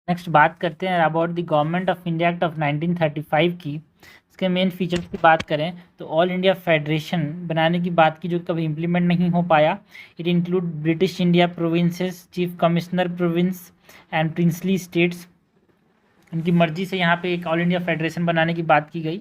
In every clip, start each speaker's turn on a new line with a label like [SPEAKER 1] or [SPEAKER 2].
[SPEAKER 1] Next बात करते हैं about the government of India act of 1935 की। इसके मेन फीचर्स की बात करें तो ऑल इंडिया फेडरेशन बनाने की बात की, जो कभी इम्प्लीमेंट नहीं हो पाया। It include British India provinces, chief commissioner province and princely states. उनकी मर्जी से यहाँ पे एक ऑल इंडिया फेडरेशन बनाने की बात की गई।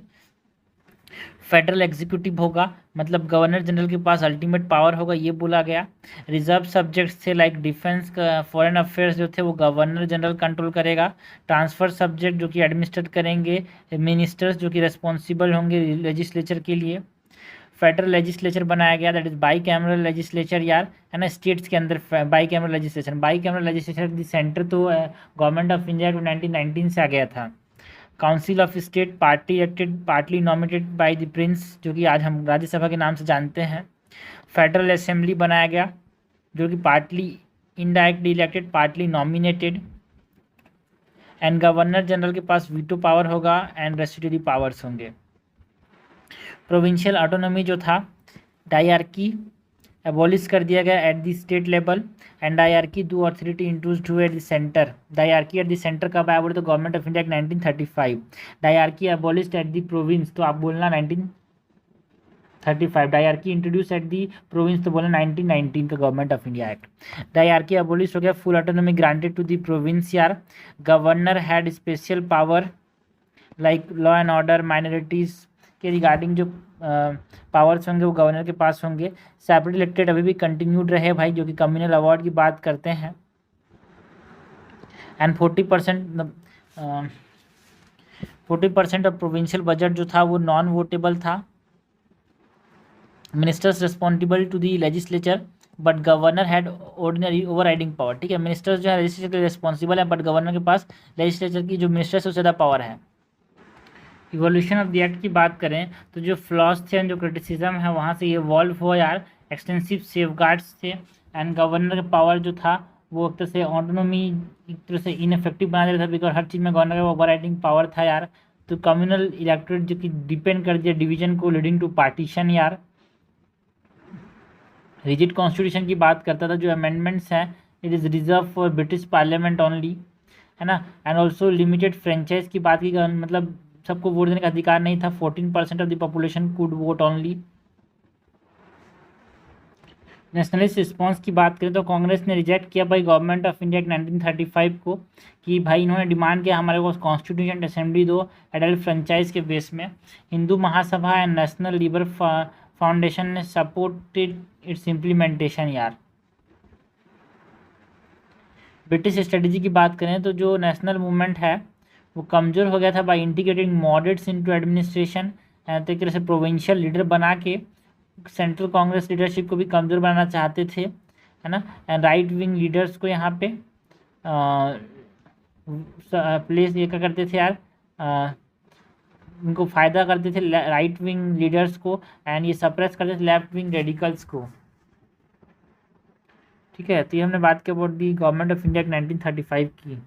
[SPEAKER 1] फेडरल एग्जीक्यूटिव होगा, मतलब गवर्नर जनरल के पास अल्टीमेट पावर होगा, ये बोला गया। रिजर्व सब्जेक्ट्स थे लाइक डिफेंस, फॉरेन अफेयर्स जो थे वो गवर्नर जनरल कंट्रोल करेगा। ट्रांसफर सब्जेक्ट जो कि एडमिनिस्ट्रेट करेंगे मिनिस्टर्स, जो कि रेस्पॉन्सिबल होंगे लेजिस्लेचर के लिए। फेडरल लेजिस्लेचर बनाया गया, that is by cameral legislature यार, है ना। स्टेट्स के अंदर by cameral legislation, by cameral legislation centre तो गवर्नमेंट ऑफ इंडिया 1919 से आ गया था। Council of state party elected partly nominated by the Prince, जो कि आज हम राज्यसभा के नाम से जानते हैं। फेडरल असेंबली बनाया गया, जो कि partly indirectly elected partly nominated. And governor general के पास वीटो पावर होगा एंड रेस्टिट्यूटरी पावर्स होंगे। प्रोविंशियल ऑटोनॉमी जो था, डायरकी एबॉलिश कर दिया गया at the state level. And dyarchy दो अथॉरिटी इंट्रोड्यूस्ड हुए at the centre. Dyarchy at the centre कब आया बोले तो government of India 1935। Dyarchy abolished at the province, तो आप बोलना 1935। Dyarchy introduce at the province, तो बोलना 1919 का government of India act. Diarchy abolish हो गया, full autonomy granted to the province यार। Governor had special power like law and order, minorities के रिगार्डिंग जो पावर्स होंगे वो गवर्नर के पास होंगे। सेपरेट इलेक्टेड अभी भी कंटिन्यूड रहे भाई, जो कि कम्युनल अवार्ड की बात करते हैं। एंड 40% ऑफ प्रोविंशियल बजट जो था वो नॉन वोटेबल था। Ministers responsible to the legislature but governor had ordinary overriding power. ठीक है, मिनिस्टर्स जो है लेजिस्लेचर के रिस्पॉन्सिबल है, बट गवर्नर के पास लेजिस्लेचर की जो मिनिस्टर्स है उससे ज़्यादा पावर है। इवोल्यूशन ऑफ द एक्ट की बात करें तो जो फ्लॉज थे जो क्रिटिसिज्म है वहाँ से ये वॉल्व हुआ यार। एक्सटेंसिव सेफगार्ड्स थे एंड गवर्नर का पावर जो था वो एक तरह से ऑटोनॉमी एक तरह से इनफेक्टिव बना देता था, बिकॉज हर चीज़ में गवर्नर का ओवर राइडिंग पावर था यार। तो कम्युनल इलेक्टोरेट जो कि डिपेंड कर दिया डिवीजन को, लीडिंग टू पार्टीशन यार। रिजिड कॉन्स्टिट्यूशन की बात करता था, जो अमेंडमेंट्स हैं it is reserve for British parliament only, है ना। एंड ऑल्सो लिमिटेड फ्रेंचाइज की बात की, मतलब सबको वोट देने का अधिकार नहीं था। 14% of the population could vote only. Nationalist response की बात करें तो कांग्रेस ने रिजेक्ट किया भाई गवर्नमेंट ऑफ इंडिया 1935 को, कि भाई इन्होंने डिमांड किया हमारे को कॉन्स्टिट्यूशन असेंबली दो एडल्ट फ्रेंचाइज के बेस में। Hindu Mahasabha and national Libre foundation ने सपोर्टेड इट्स इम्प्लीमेंटेशन यार। ब्रिटिश स्ट्रेटजी की बात करें तो जो नेशनल मूवमेंट है वो कमज़ोर हो गया था by integrating moderates into administration. तो एक तरह से प्रोविंशियल लीडर बना के सेंट्रल कांग्रेस लीडरशिप को भी कमज़ोर बनाना चाहते थे, है ना। एंड राइट विंग लीडर्स को यहाँ पे प्लेस ये क्या करते थे यार, उनको फ़ायदा करते थे राइट विंग लीडर्स को, एंड ये सप्रेस करते थे लेफ्ट विंग रेडिकल्स को। ठीक है, तो ये हमने बात की about the government of India 1935 की,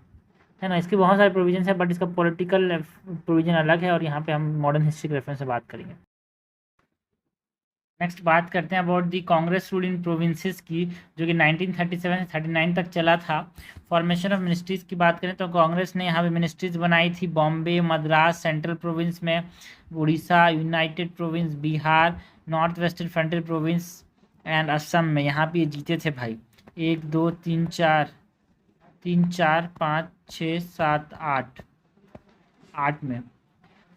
[SPEAKER 1] है ना। इसके बहुत सारे प्रोविजन है बट इसका पॉलिटिकल प्रोविजन अलग है, और यहाँ पे हम मॉडर्न हिस्ट्री के रेफरेंस से बात करेंगे। नेक्स्ट बात करते हैं about the Congress rule in provinces की, जो कि 1937 से 39 तक चला था। फॉर्मेशन ऑफ मिनिस्ट्रीज़ की बात करें तो कांग्रेस ने यहाँ पे मिनिस्ट्रीज़ बनाई थी बॉम्बे, मद्रास सेंट्रल प्रोविंस में, Orissa, United province, Bihar, north western frontier province and Assam में। यहाँ पे ये जीते थे भाई 1 2 3 4 5 6 7 8 में।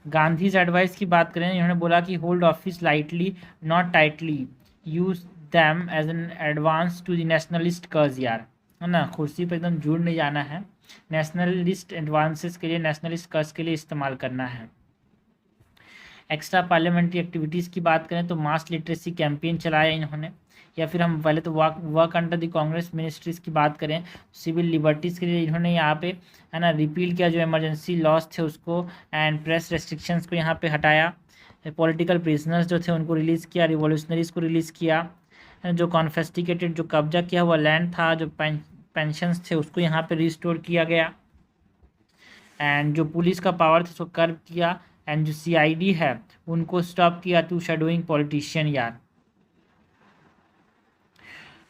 [SPEAKER 1] गांधीज एडवाइस की बात करें, इन्होंने बोला कि hold office lightly not tightly, use them as an advance to the nationalist cause यार, है ना। कुर्सी पर एकदम जुड़ नहीं जाना है, नेशनलिस्ट एडवांसेस के लिए, नेशनलिस्ट कर्ज के लिए इस्तेमाल करना है। एक्स्ट्रा पार्लियामेंट्री एक्टिविटीज़ की बात करें तो मास लिटरेसी कैंपेन चलाया इन्होंने, या फिर हम पहले तो work under the Congress ministries की बात करें, सिविल लिबर्टीज़ के लिए इन्होंने यहाँ पे, है ना, रिपील किया जो इमरजेंसी लॉज थे उसको, एंड प्रेस रेस्ट्रिक्शंस को यहाँ पे हटाया। पॉलिटिकल प्रिजनर्स जो थे उनको रिलीज़ किया, रिवॉल्यूशनरीज को रिलीज़ किया। जो कॉन्फेस्टिकेटेड जो कब्जा किया हुआ लैंड था, जो पेंशंस थे उसको यहाँ पे रिस्टोर किया गया। एंड जो पुलिस का पावर था उसको कर्व किया, एंड जो CID है उनको स्टॉप किया टू शेडोइंग पॉलिटिशियन यार।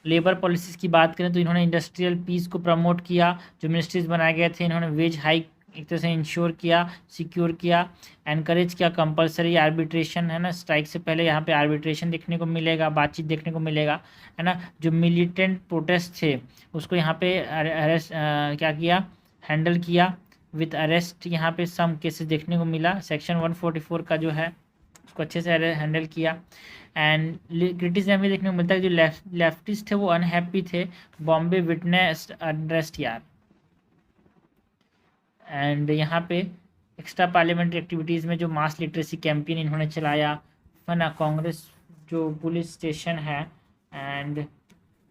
[SPEAKER 1] लेबर पॉलिसीज़ की बात करें तो इन्होंने इंडस्ट्रियल पीस को प्रमोट किया, जो मिनिस्ट्रीज बनाए गए थे इन्होंने वेज हाइक एक तरह से इंश्योर किया, सिक्योर किया, एनकरेज किया कंपलसरी आर्बिट्रेशन, है ना, स्ट्राइक से पहले यहाँ पे आर्बिट्रेशन देखने को मिलेगा, बातचीत देखने को मिलेगा, है ना। जो मिलिटेंट प्रोटेस्ट थे उसको यहाँ पे अरेस्ट क्या किया, हैंडल किया विथ अरेस्ट, यहाँ पे सम केसेस देखने को मिला, सेक्शन 144 का जो है उसको अच्छे से हैंडल किया। एंड क्रिटिसिज्म भी देखने को मिलता है, जो लेफ्टिस्ट थे वो अनहैप्पी थे, बॉम्बे विटनेस अनरेस्ट यार। एंड यहाँ पे एक्स्ट्रा पार्लियामेंट्री एक्टिविटीज़ में जो मास लिटरेसी कैंपेन इन्होंने चलाया, है ना, कांग्रेस जो पुलिस स्टेशन है एंड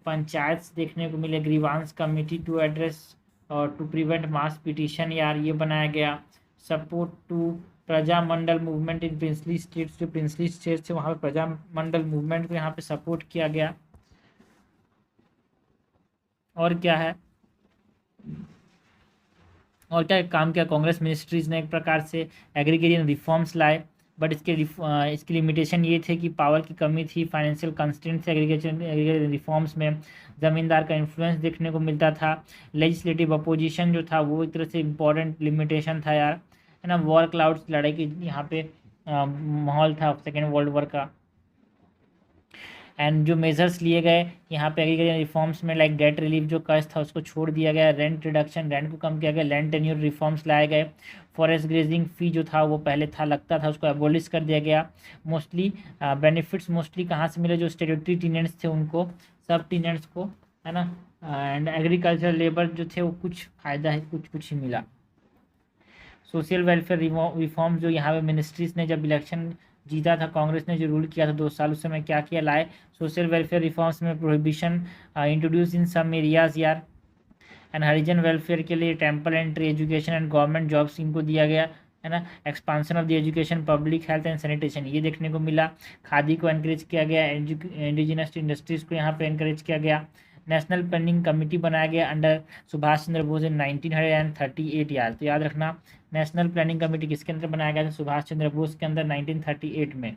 [SPEAKER 1] पंचायत देखने को मिले, ग्रीवांस कमेटी टू एड्रेस और टू प्रिवेंट मास पिटिशन यार ये बनाया गया, support to Prajamandal movement in princely states, जो प्रिंसली स्टेट्स थे वहाँ पे प्रजामंडल मूवमेंट को यहाँ पे सपोर्ट किया गया। और क्या है, और क्या काम किया कांग्रेस मिनिस्ट्रीज ने, एक प्रकार से एग्रीगेरियन रिफॉर्म्स लाए, बट इसकी लिमिटेशन ये थे कि पावर की कमी थी, फाइनेंशियल कंस्ट्रेंट थे एग्रीगेरियन रिफॉर्म्स में, ज़मींदार का इन्फ्लुएंस देखने को मिलता था, लेजिस्लेटिव अपोजिशन जो था वो एक तरह से इम्पोर्टेंट लिमिटेशन था यार, है ना। वॉर क्लाउड्स, लड़ाई की यहाँ पे माहौल था सेकेंड वर्ल्ड वॉर का। एंड जो मेजर्स लिए गए यहाँ पे एग्रीकल्चर रिफॉर्म्स में, लाइक डेट रिलीफ जो कर्ज था उसको छोड़ दिया गया, रेंट रिडक्शन, रेंट को कम किया गया, लैंड टेन्योर रिफॉर्म्स लाए गए, फॉरेस्ट ग्रेजिंग फी जो था वो पहले था लगता था उसको एबोलिश कर दिया गया, मोस्टली बेनिफिट्स मोस्टली कहाँ से मिले, जो स्टेट्यूटरी टीनेंट्स थे उनको, सब टीनेंट्स को, है ना। एंड एग्रीकल्चर लेबर जो थे वो कुछ फ़ायदा है, कुछ ही मिला। सोशल वेलफेयर रिफॉर्म जो यहाँ पे मिनिस्ट्रीज ने जब इलेक्शन जीता था, कांग्रेस ने जो रूल किया था 2 साल, उस समय क्या किया, लाए सोशल वेलफेयर रिफॉर्म्स में prohibition introduce in some areas यार, एंड हरिजन वेलफेयर के लिए temple entry education and government jobs इनको दिया गया, है ना। Expansion of the education, public health and sanitation ये देखने को मिला, खादी को एनकरेज किया गया, इंडिजिनस इंडस्ट्रीज़ को यहाँ पे एनकरेज किया गया, नेशनल प्लानिंग कमेटी बनाया गया अंडर सुभाष चंद्र बोस इन 1938 यार। तो याद रखना नेशनल प्लानिंग कमेटी किसके अंदर बनाया गया था, सुभाष चंद्र बोस के अंदर 1938 में।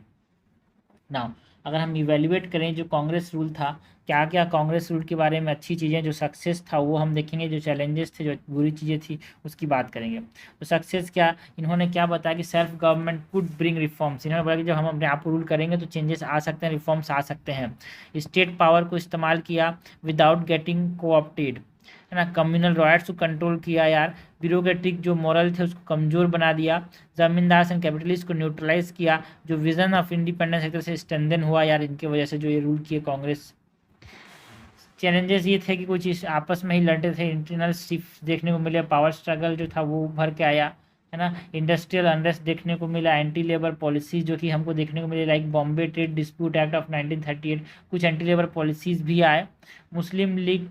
[SPEAKER 1] नाउ अगर हम इवेल्युएट करें जो कांग्रेस रूल था, क्या क्या कांग्रेस रूल के बारे में अच्छी चीज़ें, जो सक्सेस था वो हम देखेंगे, जो चैलेंजेस थे, जो बुरी चीज़ें थी उसकी बात करेंगे। तो सक्सेस क्या, इन्होंने क्या बताया कि self government could bring reforms, इन्होंने बोला कि जब हम अपने आप को रूल करेंगे तो चेंजेस आ सकते हैं, रिफॉर्म्स आ सकते हैं। स्टेट पावर को इस्तेमाल किया विदाउट गेटिंग कोऑप्टेड, है ना। कम्युनल राइट्स को कंट्रोल किया यार, ब्यूरोक्रेटिक जो मॉरल थे उसको कमज़ोर बना दिया, जमींदार एंड कैपिटलिस्ट को न्यूट्रलाइज किया, जो विजन ऑफ इंडिपेंडेंस एक तरह से स्ट्रेंथन हुआ यार इनकी वजह से, जो ये रूल किए कांग्रेस। चैलेंजेस ये थे कि कुछ इस आपस में ही लड़ते थे, इंटरनल शिफ्ट देखने को मिले, पावर स्ट्रगल जो था वो उभर के आया, है ना। इंडस्ट्रियल अनरेस्ट देखने को मिला, एंटी लेबर पॉलिसीज जो कि हमको देखने को मिले, like Bombay trade dispute act of 1938, कुछ एंटी लेबर पॉलिसीज भी आए। मुस्लिम लीग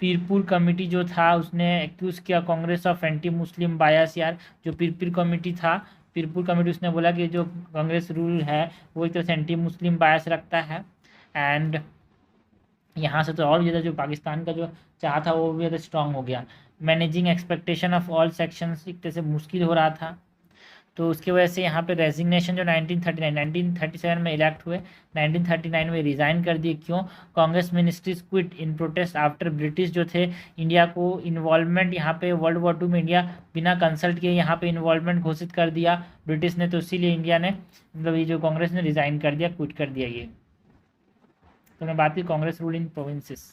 [SPEAKER 1] पीरपुर कमेटी जो था उसने एक्यूज़ किया कांग्रेस ऑफ एंटी मुस्लिम बायस यार, जो पीरपुर कमेटी था, पीरपुर कमेटी उसने बोला कि जो कांग्रेस रूल है वो एक तरह से एंटी मुस्लिम बायस रखता है। एंड यहाँ से तो और ज़्यादा जो पाकिस्तान का जो चाह था वो भी ज़्यादा स्ट्रांग हो गया। Managing expectation of all sections एक तरह से मुश्किल हो रहा था, तो उसकी वजह से यहाँ पे रेजिग्नेशन जो 1937 में इलेक्ट हुए, 1939 में रिज़ाइन कर दिए। क्यों, कांग्रेस मिनिस्ट्रीज क्विट इन प्रोटेस्ट आफ्टर ब्रिटिश जो थे इंडिया को इन्वॉल्वमेंट, यहाँ पे वर्ल्ड वॉर 2 में इंडिया बिना कंसल्ट किए यहाँ पे इन्वॉल्वमेंट घोषित कर दिया ब्रिटिश ने, तो इसीलिए इंडिया ने मतलब ये जो कांग्रेस ने रिज़ाइन कर दिया, क्विट कर दिया ये। तो मैं बात की Congress rule in provinces.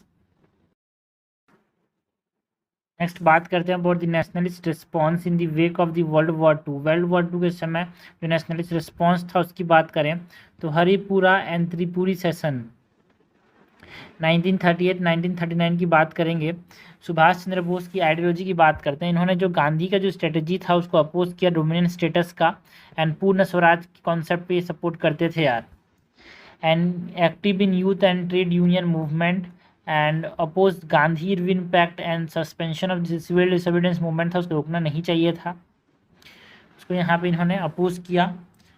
[SPEAKER 1] Next बात करते हैं about the nationalist response in the wake of the world war 2। World war 2 के समय जो नेशनलिस्ट रिस्पॉन्स था उसकी बात करें तो हरिपुरा एंड त्रिपुरी सेशन 1938-1939 की बात करेंगे। सुभाष चंद्र बोस की आइडियोलॉजी की बात करते हैं, इन्होंने जो गांधी का जो स्ट्रेटजी था उसको अपोज किया, डोमिनियन स्टेटस का एंड पूर्ण स्वराज के कॉन्सेप्ट पे सपोर्ट करते थे यार। And active in youth and trade union movement and oppose Gandhi Irwin pact and suspension of civil disobedience movement था, उसको रोकना नहीं चाहिए था, उसको यहाँ पे इन्होंने अपोज किया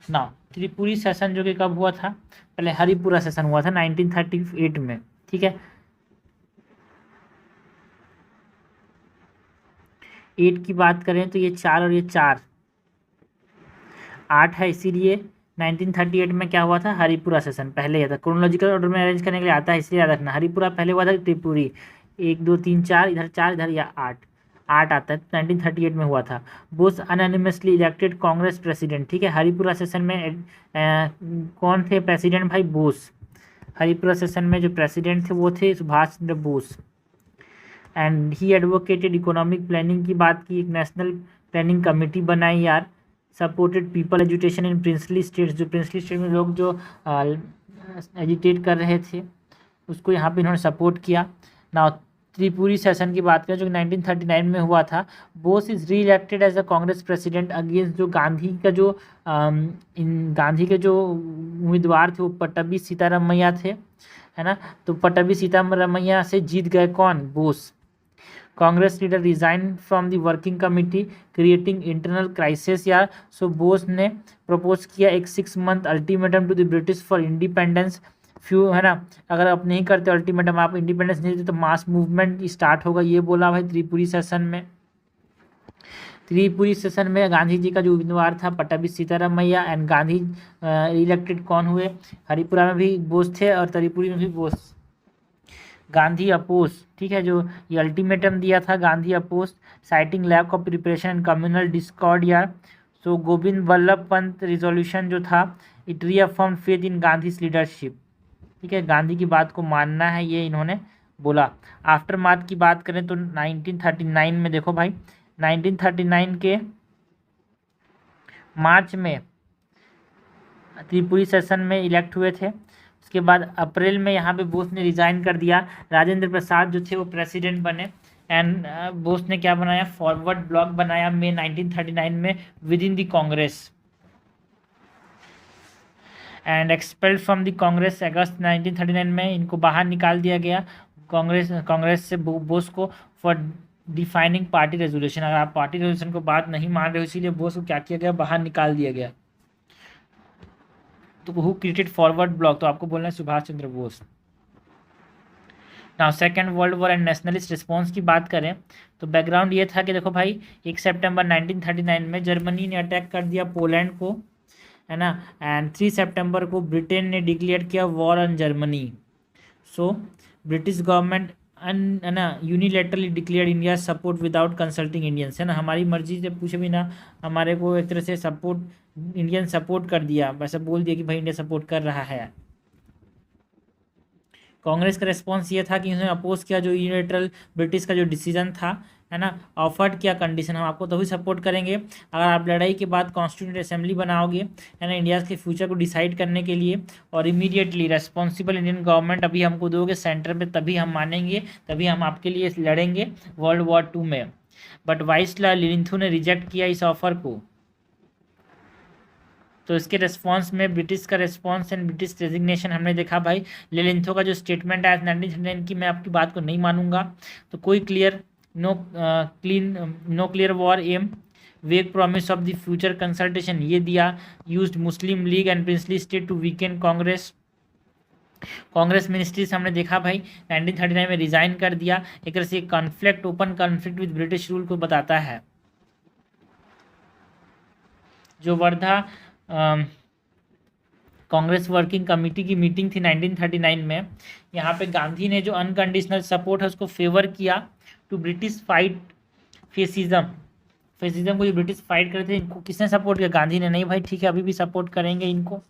[SPEAKER 1] ना। त्रिपुरी सेशन जो कि कब हुआ था, पहले हरिपुरा सेशन हुआ था 1938 में, ठीक है। 8 की बात करें तो ये 4 और ये 4 8 है, इसीलिए 1938 में क्या हुआ था, हरिपुरा सेशन पहले था। क्रोनोलॉजिकल ऑर्डर में अरेंज करने के लिए आता है, इसलिए याद रखना। हरिपुरा पहले हुआ था, त्रिपुरी 1 2 3 4, इधर 4 इधर, या 8 8 आता है, 1938 में हुआ था। Bose unanimously elected Congress president, ठीक है। हरिपुरा सेशन में कौन थे प्रेसिडेंट भाई, बोस। हरिपुरा सेशन में जो प्रेसिडेंट थे वो थे Subhash Chandra Bose. And he advocated economic planning की बात की, एक नेशनल प्लानिंग कमेटी बनाई यार। Supported people education in princely states, जो प्रिंसली स्टेट में लोग जो एजुटेट कर रहे थे उसको यहाँ पे इन्होंने सपोर्ट किया। ना त्रिपुरी सेशन की बात करें जो कि 1939 में हुआ था। Bose is re elected as a Congress president against जो गांधी का जो गांधी के जो उम्मीदवार थे वो पट्टभी सीतारामैया थे, है ना। तो पट्टभी सीतारामैया से जीत गए कौन, Bose. Congress leader resign from the working committee creating internal crisis यार। सो बोस ने प्रपोज किया एक 6 month ultimatum to the British for independence. फ्यू, है ना, अगर आप नहीं करते अल्टीमेटम, आप इंडिपेंडेंस नहीं देते तो मास मूवमेंट स्टार्ट होगा, ये बोला भाई त्रिपुरी सेशन में। त्रिपुरी सेशन में गांधी जी का जो उम्मीदवार था पट्टभी सीतारामैया, एंड गांधी इलेक्टेड कौन हुए, हरिपुरा में भी बोस थे और त्रिपुरी में भी बोस। गांधी अपोज, ठीक है, जो ये अल्टीमेटम दिया था Gandhi oppose, citing lack of preparation and communal discord यार। सो गोविंद वल्लभ पंत रिजोल्यूशन जो था, it reaffirm faith in Gandhi's leadership, ठीक है, गांधी की बात को मानना है, ये इन्होंने बोला। आफ्टर मार्च की बात करें तो 1939 में देखो भाई, 1939 के मार्च में त्रिपुरी सेशन में इलेक्ट हुए थे। उसके बाद अप्रैल में यहाँ पे बोस ने रिजाइन कर दिया, राजेंद्र प्रसाद जो थे वो प्रेसिडेंट बने। एंड बोस ने क्या बनाया, फॉरवर्ड ब्लॉक बनाया मई 1939 में within the Congress. And expelled from the Congress अगस्त 1939 में इनको बाहर निकाल दिया गया कांग्रेस से बोस को फॉर डिफाइनिंग पार्टी रेजोल्यूशन। अगर आप पार्टी रेजोल्यूशन को बात नहीं मान रहे हो इसीलिए बोस को क्या किया गया, बाहर निकाल दिया गया। तो हु क्रिएटेड फॉरवर्ड ब्लॉक, तो आपको बोलना है Subhash Chandra Bose. Now second world war and nationalist response की बात करें तो बैकग्राउंड ये था कि देखो भाई 1 सितंबर 1939 में जर्मनी ने अटैक कर दिया पोलैंड को, है ना। एंड 3 सितंबर को ब्रिटेन ने डिक्लेयर किया war on Germany. So British government है ना unilaterally declare India support without consulting Indians, है ना, हमारी मर्जी से पूछे बिना हमारे को एक तरह से सपोर्ट इंडियन सपोर्ट कर दिया, वैसे बोल दिया कि भाई इंडिया सपोर्ट कर रहा है। कांग्रेस का रिस्पॉन्स ये था कि उन्होंने अपोज किया जो यूनिलेटरल ब्रिटिश का जो डिसीजन था, है ना, ऑफर्ड किया कंडीशन, हम आपको तभी सपोर्ट करेंगे अगर आप लड़ाई के बाद कॉन्स्टिट्यूंट असेंबली बनाओगे, है ना, इंडिया के फ्यूचर को डिसाइड करने के लिए, और इमीडिएटली रेस्पॉन्सिबल इंडियन गवर्नमेंट अभी हमको दोगे सेंटर में, तभी हम मानेंगे, तभी हम आपके लिए लड़ेंगे वर्ल्ड वॉर 2 में। बट वाइसरॉय लिंथो ने रिजेक्ट किया इस ऑफर को। तो इसके रिस्पॉन्स में ब्रिटिश का रिस्पॉन्स एंड ब्रिटिश रेजिग्नेशन हमने देखा भाई। लिंथो का जो स्टेटमेंट आया 1939 की, मैं आपकी बात को नहीं मानूंगा, तो कोई clear no clear war aim, vague promise of the future consultation ये दिया, used Muslim League and princely state to weaken Congress. Congress ministries हमने देखा भाई 1939 में रिजाइन कर दिया, एक तरह से conflict, open conflict with British rule को बताता है। जो वर्धा कांग्रेस वर्किंग कमेटी की मीटिंग थी 1939 में, यहाँ पे गांधी ने जो अनकंडीशनल सपोर्ट है उसको फेवर किया टू ब्रिटिश फाइट फेसिज्म को जो ब्रिटिश फाइट करते थे इनको किसने सपोर्ट किया, गांधी ने। नहीं भाई ठीक है, अभी भी सपोर्ट करेंगे इनको।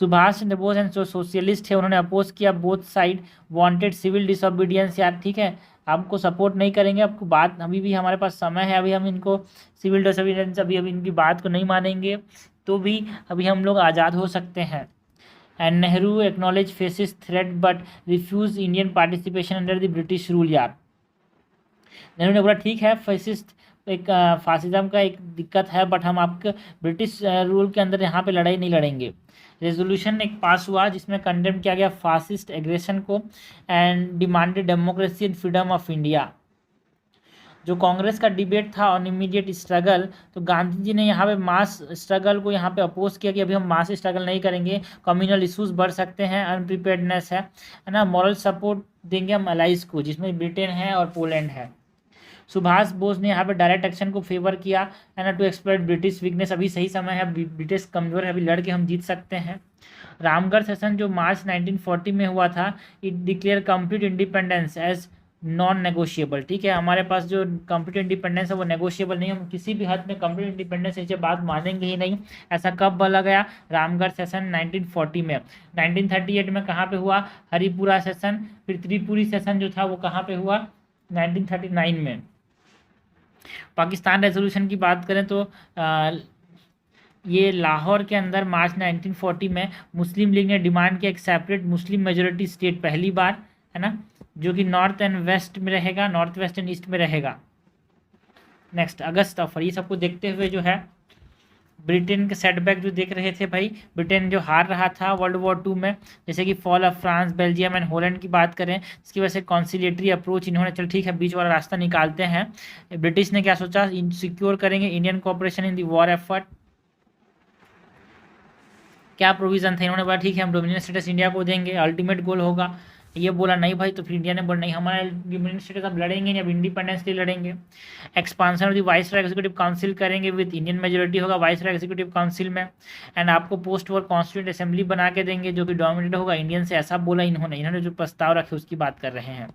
[SPEAKER 1] सुभाष चंद्र बोस एंड जो सोशलिस्ट है उन्होंने अपोज किया, both side wanted civil disobedience यार, ठीक है, आपको सपोर्ट नहीं करेंगे, आपको बात, अभी भी हमारे पास समय है, अभी हम इनको सिविल डिसोबीडियंस अभी इनकी बात को नहीं मानेंगे तो भी अभी हम लोग आज़ाद हो सकते हैं। And Nehru acknowledge faces threat but refuse Indian participation under the British rule यार। नेहरू ने बोला ठीक है फैसिस्ट एक फासिज्म का एक दिक्कत है, बट हम आपके ब्रिटिश रूल के अंदर यहाँ पे लड़ाई नहीं लड़ेंगे। रेजोल्यूशन एक पास हुआ जिसमें कंडेम किया गया फासिस्ट एग्रेशन को and demanded democracy and freedom of India. जो कांग्रेस का डिबेट था ऑन इमीडिएट स्ट्रगल, तो गांधी जी ने यहाँ पे मास स्ट्रगल को यहाँ पे अपोज किया कि अभी हम मास स्ट्रगल नहीं करेंगे, कम्युनल इश्यूज बढ़ सकते हैं, अनप्रिपेयर्डनेस है ना, मॉरल सपोर्ट देंगे हम अलाइज को जिसमें ब्रिटेन है और पोलैंड है। सुभाष बोस ने यहाँ पे डायरेक्ट एक्शन को फेवर किया है ना, टू एक्सप्लॉइट ब्रिटिश वीकनेस। अभी सही समय है, ब्रिटिश कमजोर है, अभी लड़के हम जीत सकते हैं। रामगढ़ सेशन जो मार्च 1940 में हुआ था, it declare complete independence as non negotiable. ठीक है, हमारे पास जो कंप्लीट इंडिपेंडेंस है वो नेगोशिएबल नहीं, हम किसी भी हद में कंप्लीट इंडिपेंडेंस से बात मानेंगे ही नहीं। ऐसा कब बोला गया? रामगढ़ सेशन 1940 में। 1938 में कहाँ पे हुआ? हरिपुरा सेशन। फिर त्रिपुरी सेशन जो था वो कहाँ पे हुआ? 1939 में। पाकिस्तान रेजोल्यूशन की बात करें तो ये लाहौर के अंदर मार्च 1940 में मुस्लिम लीग ने डिमांड किया एक सेपरेट मुस्लिम मेजोरिटी स्टेट, पहली बार, है ना, जो कि नॉर्थ एंड वेस्ट में रहेगा, नॉर्थ वेस्ट एंड ईस्ट में रहेगा। नेक्स्ट अगस्त ऑफर, ये सबको देखते हुए जो है ब्रिटेन के सेटबैक जो देख रहे थे भाई, ब्रिटेन जो हार रहा था वर्ल्ड वॉर 2 में, जैसे कि fall of France, Belgium and Holland की बात करें, इसकी वजह से कॉन्सिलेटरी अप्रोच इन्होंने, चल ठीक है बीच वाला रास्ता निकालते हैं। ब्रिटिश ने क्या सोचा? सिक्योर करेंगे Indian cooperation in the war effort. क्या प्रोविजन था? इन्होंने बोला ठीक है हम डोमिनियन स्टेटस इंडिया को देंगे, अल्टीमेट गोल होगा। ये बोला नहीं भाई, तो फिर इंडिया ने बोला नहीं, हमारा डोमिनियन स्टेटस अब लड़ेंगे नहीं, अब इंडिपेंडेंस के लिए लड़ेंगे। Expansion of the viceroy executive council करेंगे, विद इंडियन मेजोरिटी होगा वाइसरॉय एग्जीक्यूटिव काउंसिल में। एंड आपको पोस्ट वॉर कॉन्स्टिट्यूंट असेंबली बना के देंगे जो कि डोमिनेटेड होगा इंडियन से, ऐसा बोला इन्होंने जो प्रस्ताव रखे उसकी बात कर रहे हैं।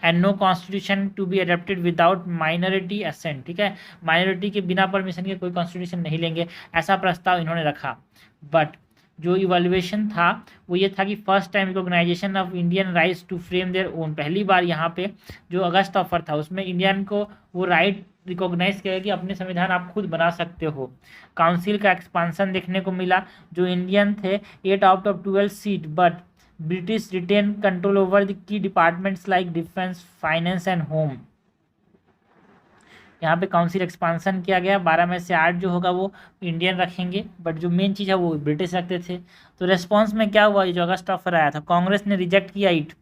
[SPEAKER 1] And no constitution to be adapted without minority assent. ठीक है, माइनॉरिटी के बिना परमिशन के कोई कॉन्स्टिट्यूशन नहीं लेंगे, ऐसा प्रस्ताव इन्होंने रखा। बट जो इवैल्यूएशन था वो ये था कि first time recognition of Indian rights to frame their own, पहली बार यहाँ पे जो अगस्त ऑफर था उसमें इंडियन को वो राइट रिकॉग्नाइज किया कि अपने संविधान आप खुद बना सकते हो। काउंसिल का एक्सपांसन देखने को मिला, जो इंडियन थे 8 out of 12 seat, but British retain control over the key departments like defence, finance and home. यहाँ पे काउंसिल एक्सपांसन किया गया, 12 में से 8 जो होगा वो इंडियन रखेंगे, बट जो मेन चीज़ है वो ब्रिटिश रखते थे। तो रेस्पॉन्स में क्या हुआ? ये जो अगस्त ऑफर आया था, कांग्रेस ने रिजेक्ट किया it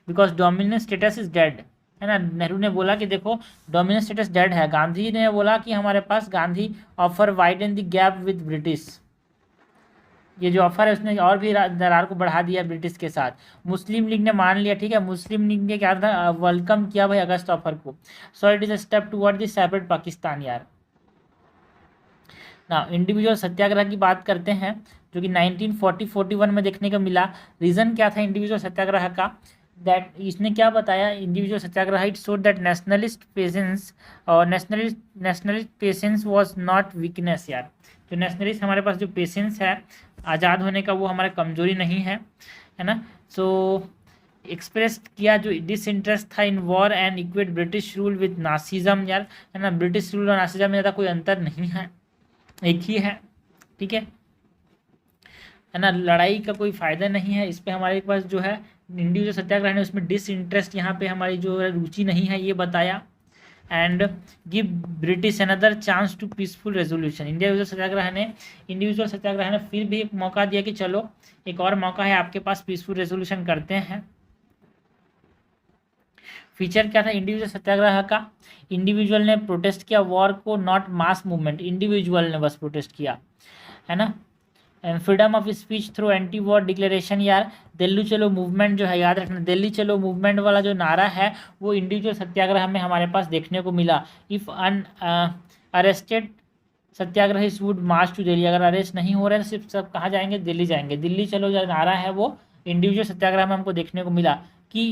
[SPEAKER 1] because dominance status is dead, है ना। नेहरू ने बोला कि देखो डोमिनेंस स्टेटस डेड है। गांधी ने बोला कि हमारे पास Gandhi offer widen the gap with British, ये जो ऑफर है उसने और भी दरार को बढ़ा दिया ब्रिटिश के साथ। मुस्लिम लीग ने मान लिया, ठीक है, मुस्लिम लीग ने क्या था? वेलकम किया भाई अगस्त ऑफर को। So it is a step toward the separate Pakistan यार। ना इंडिविजुअल सत्याग्रह की बात करते हैं जो कि 1940-41 में देखने को मिला। रीज़न क्या था इंडिविजुअल सत्याग्रह का? दैट इसने क्या बताया? Individual satyagraha it showed that nationalist patience और nationalist patience was not weakness यार। जो नेशनलिस्ट हमारे पास जो पेशेंस है आज़ाद होने का वो हमारा कमजोरी नहीं है, है ना। सो एक्सप्रेस किया जो डिसइंटरेस्ट था in war and equate British rule with Nazism यार, है ना। ब्रिटिश रूल और नासिज्म में ज़्यादा कोई अंतर नहीं है, एक ही है, ठीक है ना। लड़ाई का कोई फ़ायदा नहीं है, इस पे हमारे पास जो है इंडिविजुअल सत्याग्रह ने उसमें डिसइंटरेस्ट, यहाँ पे हमारी जो रुचि नहीं है ये बताया। And give British another chance to peaceful resolution, individual satyagraha ने फिर भी एक मौका दिया कि चलो एक और मौका है आपके पास, पीसफुल रेजोल्यूशन करते हैं। फीचर क्या था इंडिविजुअल सत्याग्रह का? इंडिविजुअल ने प्रोटेस्ट किया वॉर को, नॉट मास मूवमेंट, इंडिविजुअल ने बस प्रोटेस्ट किया, है ना। And freedom of speech through anti war declaration यार, दिल्ली चलो मूवमेंट जो है, याद रखना दिल्ली चलो मूवमेंट वाला जो नारा है वो इंडिविजुअल सत्याग्रह में हमारे पास देखने को मिला। If arrested satyagrahi would march to Delhi, अगर अरेस्ट नहीं हो रहे हैं तो सिर्फ सब कहाँ जाएंगे? दिल्ली जाएंगे। दिल्ली चलो जो नारा है वो इंडिविजुअल सत्याग्रह में हमको देखने को मिला। की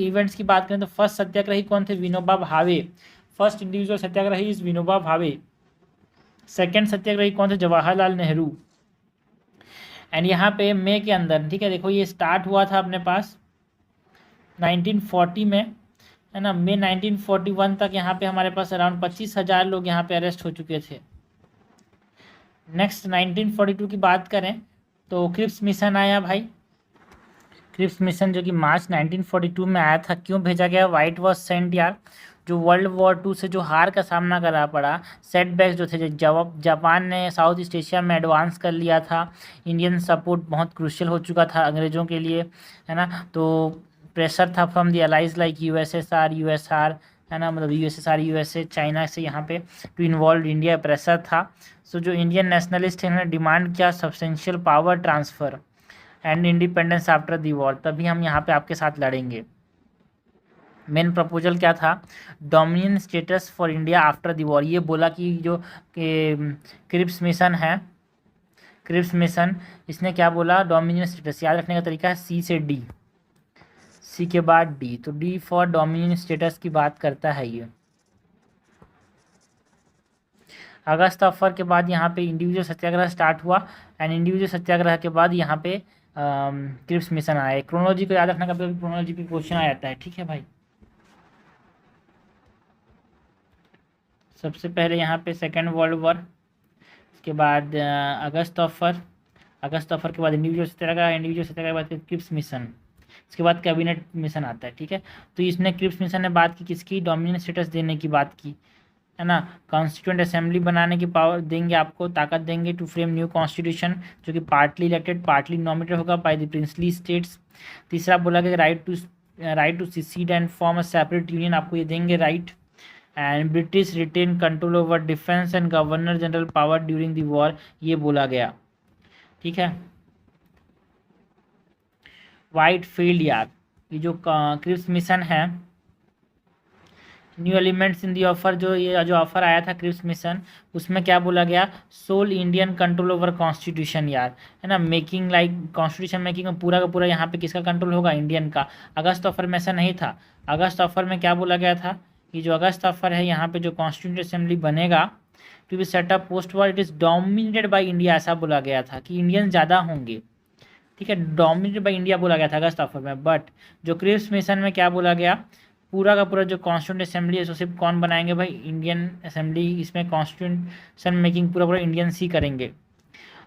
[SPEAKER 1] इवेंट्स की बात करें तो फर्स्ट सत्याग्रही कौन थे? Vinoba Bhave. First individual Satyagrahi is Vinoba Bhave. Second सत्याग्रही कौन थे? जवाहरलाल नेहरू। एंड यहाँ पे मई के अंदर, ठीक है, देखो ये स्टार्ट हुआ था अपने पास 1940 में, है ना। मई 1941 तक यहाँ पे हमारे पास अराउंड 25,000 लोग यहाँ पे अरेस्ट हो चुके थे। नेक्स्ट 1942 की बात करें तो क्रिप्स मिशन आया भाई। क्रिप्स मिशन जो कि मार्च 1942 में आया था। क्यों भेजा गया? वाइट वॉज सेंट यार, जो वर्ल्ड वॉर 2 से जो हार का सामना करना पड़ा, सेटबैक्स जो थे, जो जापान ने साउथ ईस्ट एशिया में एडवांस कर लिया था, इंडियन सपोर्ट बहुत क्रूशियल हो चुका था अंग्रेज़ों के लिए, है ना। तो प्रेशर था from the allies like USSR, है ना, मतलब यूएसए, चाइना से यहाँ पे टू इन्वॉल्व इंडिया, प्रेशर था। सो जो इंडियन नेशनलिस्ट हैं उन्होंने डिमांड किया substantial power transfer and independence after the war, तभी हम यहाँ पे आपके साथ लड़ेंगे। मेन प्रपोजल क्या था, dominion status for India after the war. ये बोला कि जो क्रिप्स मिशन है, क्रिप्स मिशन, इसने क्या बोला, डोमिनियन स्टेटस, याद रखने का तरीका है सी से डी, सी के बाद डी, तो डी फॉर डोमिनियन स्टेटस की बात करता है ये। अगस्त ऑफर के बाद यहाँ पे इंडिविजुअल सत्याग्रह स्टार्ट हुआ, एंड इंडिविजुअल सत्याग्रह के बाद यहाँ पे क्रिप्स मिशन आया। क्रोनोलॉजी को याद रखना, कभी कभी क्रोनोलॉजी पे क्वेश्चन आ जाता है, ठीक है भाई। सबसे पहले यहाँ पे सेकेंड वर्ल्ड वॉर, उसके बाद अगस्त ऑफर, अगस्त ऑफर के बाद इंडिविजुअल सत्याग्रह, इंडिविजुअल सत्याग्रह के बाद क्रिप्स मिशन, इसके बाद कैबिनेट मिशन आता है, ठीक है। तो इसने क्रिप्स मिशन ने बात की किसकी, डोमिनियन स्टेटस देने की बात की, है ना। कॉन्स्टिट्यूंट असेंबली बनाने की पावर देंगे आपको, ताकत देंगे टू फ्रेम न्यू कॉन्स्टिट्यूशन, जो कि पार्टली इलेक्टेड पार्टली नॉमिनेटेड होगा बाय द प्रिंसली स्टेट्स। तीसरा बोला कि right to secede and form a separate union, आपको ये देंगे right. And British retain control over defence and governor general power during the war, ये बोला गया, ठीक है। वाइट फील्ड यार, ये जो क्रिप्स मिशन है, new elements in the offer, जो ये जो ऑफर आया था क्रिप्स मिशन, उसमें क्या बोला गया, sole Indian control over constitution यार, है ना। मेकिंग लाइक कॉन्स्टिट्यूशन मेकिंग में पूरा का पूरा यहाँ पे किसका कंट्रोल होगा, इंडियन का। अगस्त ऑफर में ऐसा नहीं था। अगस्त ऑफर में क्या बोला गया था कि जो अगस्त ऑफर है यहाँ पे जो कॉन्स्टिट्यूंट असेंबली बनेगा to be set up post war, it is dominated by India, ऐसा बोला गया था कि इंडियन ज़्यादा होंगे, ठीक है। डोमिनेटेड बाई इंडिया बोला गया था अगस्त ऑफर में। बट जो क्रिप्स मिशन में क्या बोला गया, पूरा का पूरा जो कॉन्स्टिट्यूंट असेंबली है, तो सिर्फ कौन बनाएंगे भाई, इंडियन असेंबली, इसमें कॉन्स्टिट्यूशन मेकिंग पूरा पूरा इंडियंस ही करेंगे।